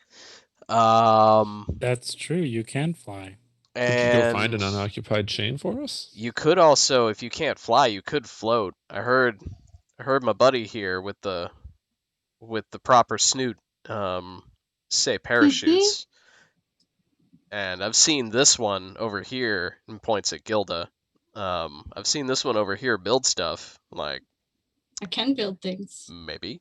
That's true. You can fly. Could you go find an And unoccupied chain for us? you could also, if you can't fly, you could float. I heard my buddy here with the proper snoot say parachutes. And I've seen this one over here, and points at Gilda. I've seen this one over here build stuff. Like, I can build things. maybe.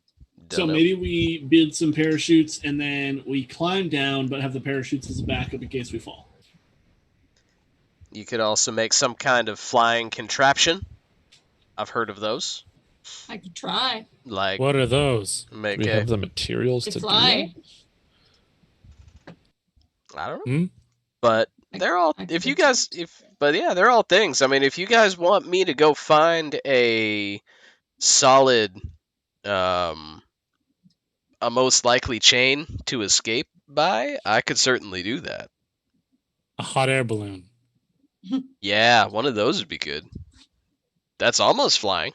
So Don't know. maybe we build some parachutes and then we climb down, but have the parachutes as a backup in case we fall. You could also make some kind of flying contraption. I've heard of those. I could try. Like, What are those? Do make we a, have the materials To to fly. I don't know. Hmm? But I- they're all, I if could you guys, but yeah, they're all things. I mean, if you guys want me to go find a solid, a most likely chain to escape by, I could certainly do that. A hot air balloon. Yeah, one of those would be good. That's almost flying,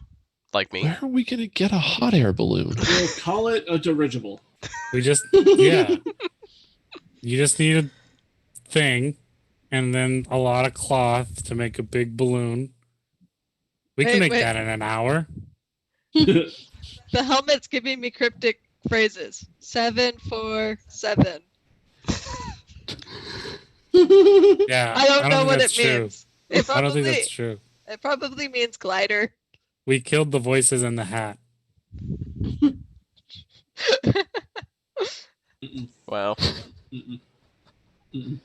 like do? me. Where are we going to get a hot air balloon? We'll call it a dirigible. We just, yeah. You just need a thing and then a lot of cloth to make a big balloon. We can Wait, make wait. that in an hour. The helmet's giving me cryptic phrases. 747. Yeah. I don't know think what that's it true. means. It I don't think probably, that's true. it probably means glider. We killed the voices in the hat. Mm-mm, Wow. mm-mm, mm-mm,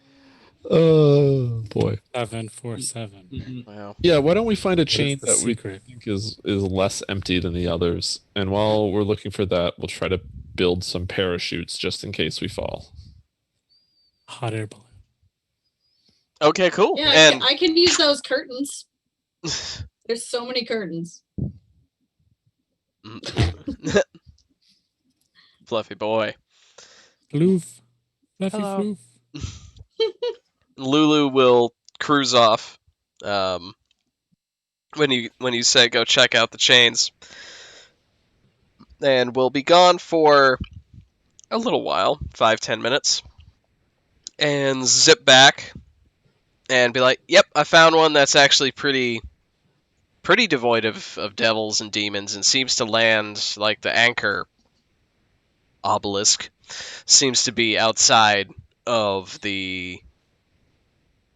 Oh, boy. 747. mm-mm. Wow. Yeah, why don't we find a What is chain the that we secret? think is less empty than the others? And while we're looking for that, we'll try to build some parachutes just in case we fall. Hot air balloon. Okay, cool. Yeah, And I can use those curtains. There's so many curtains. Fluffy boy. Floof. Fluffy Hello. floof. Lulu will cruise off when you say go check out the chains, and we'll be gone for a little while, 5-10 minutes, and zip back and be like, "Yep, I found one that's actually pretty devoid of devils and demons, and seems to land like the anchor obelisk seems to be outside of the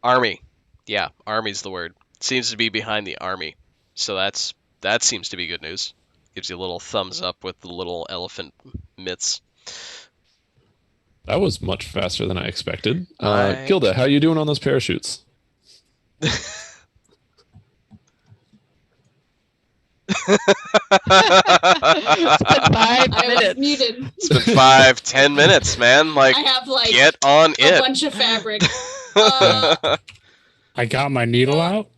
army. Yeah, army's the word. Seems to be behind the army. So that seems to be good news. Gives you a little thumbs up with the little elephant mitts. That was much faster than I expected. I- Gilda, how you doing on those parachutes? It's been 5 I was minutes. muted. It's been 5-10 minutes, man. Like, I have like get on a it. bunch of fabric. I got my needle out.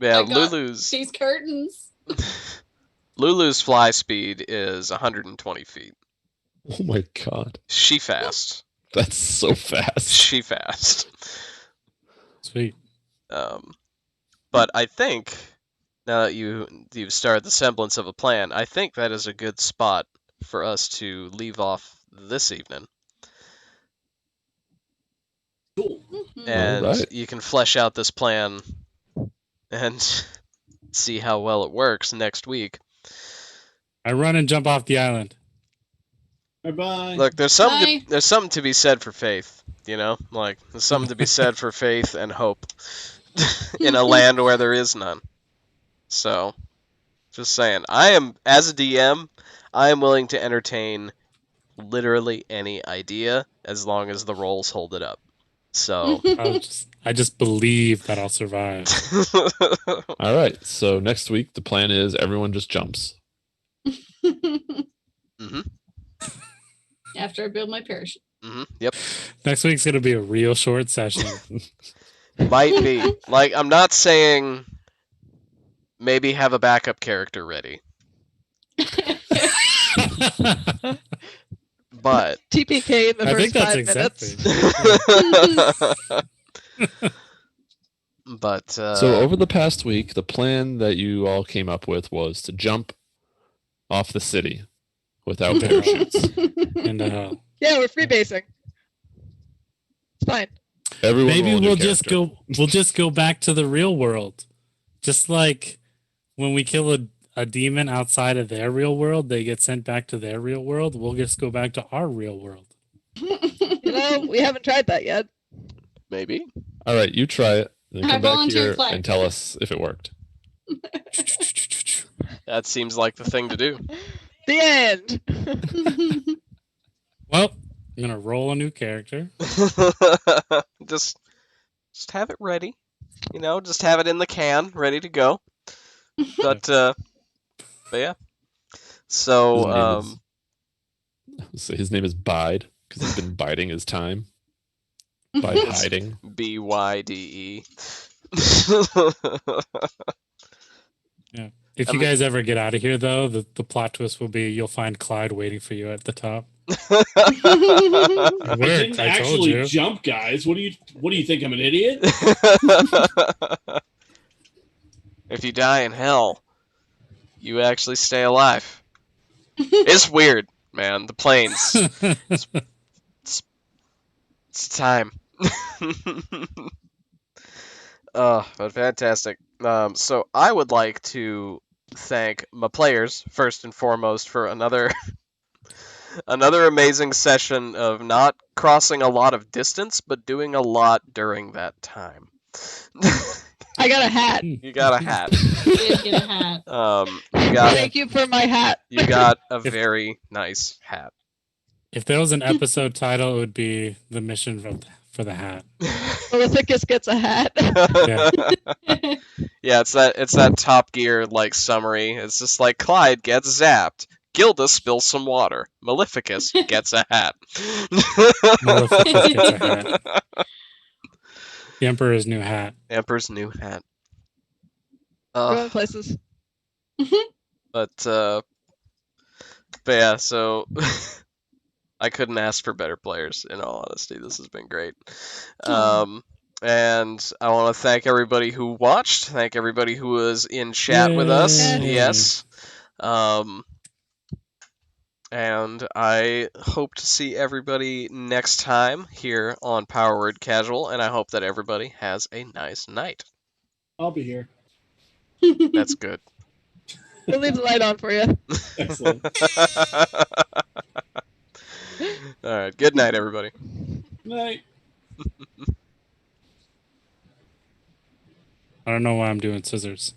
Yeah, I got Lulu's these curtains. fly speed is 120 feet. Oh my god, She fast. that's so fast. She fast. Sweet. But I think now that you've started the semblance of a plan, I think that is a good spot for us to leave off this evening, Cool. Mhm. and Alright. you can flesh out this plan and see how well it works next week. I run and jump off the island. Bye-bye. Look, there's Bye. something to be said for faith, you know? Like, there's something to be said for faith and hope in a land where there is none. So, just saying, as a DM, I am willing to entertain literally any idea as long as the rolls hold it up. So, I just believe that I'll survive. All right, so next week the plan is everyone just jumps. After I build my parachute. Yep. Next week's gonna be a real short session. Might be. Like, I'm not saying maybe have a backup character ready, but TPK in the I first think that's 5 minutes. accepted. but So over the past week, the plan that you all came up with was to jump off the city without parachutes. And Yeah, we're freebasing. It's fine. Everyone maybe roll a new we'll just character. go back to the real world. Just like when we kill a demon outside of their real world, they get sent back to their real world. We'll just go back to our real world. You know, we haven't tried that yet. maybe. All right, you try it, and then I come back volunteer here flag. and tell us if it worked. That seems like the thing to do. The end. Well, I'm gonna roll a new character. just have it ready. You know, just have it in the can, ready to go. But yeah. So His name is Bide because he's been biding his time by It's- hiding. BYDE. If I you mean- guys ever get out of here, though, the plot twist will be you'll find Clyde waiting for you at the top. It I worked, didn't I told actually you. jump, guys. What do you think? I'm an idiot? If you die in hell, you actually stay alive. It's weird, man. The planes. It's time. But fantastic. So I would like to thank my players first and foremost for another amazing session of not crossing a lot of distance, but doing a lot during that time. I got a hat. You got a hat. Did get a hat. You got Thank you for my hat. you got a very nice hat. If there was an episode title, it would be The Mission for the Hat. Maleficus gets a hat. Yeah. Yeah, it's that Top Gear like summary. It's just like Clyde gets zapped. Gilda spills some water. Maleficus gets a hat. Maleficus gets a hat. The Emperor's new hat. Emperor's new hat. Going places. But yeah, so I couldn't ask for better players. In all honesty, this has been great. Aw. And I want to thank everybody who watched. Thank everybody who was in chat with us. Yay. Yes. And I hope to see everybody next time here on Power Word Casual, and I hope that everybody has a nice night. I'll be here. That's good. We'll leave the light on for you. Excellent. All right. Good night, everybody. Night. I don't know why I'm doing scissors.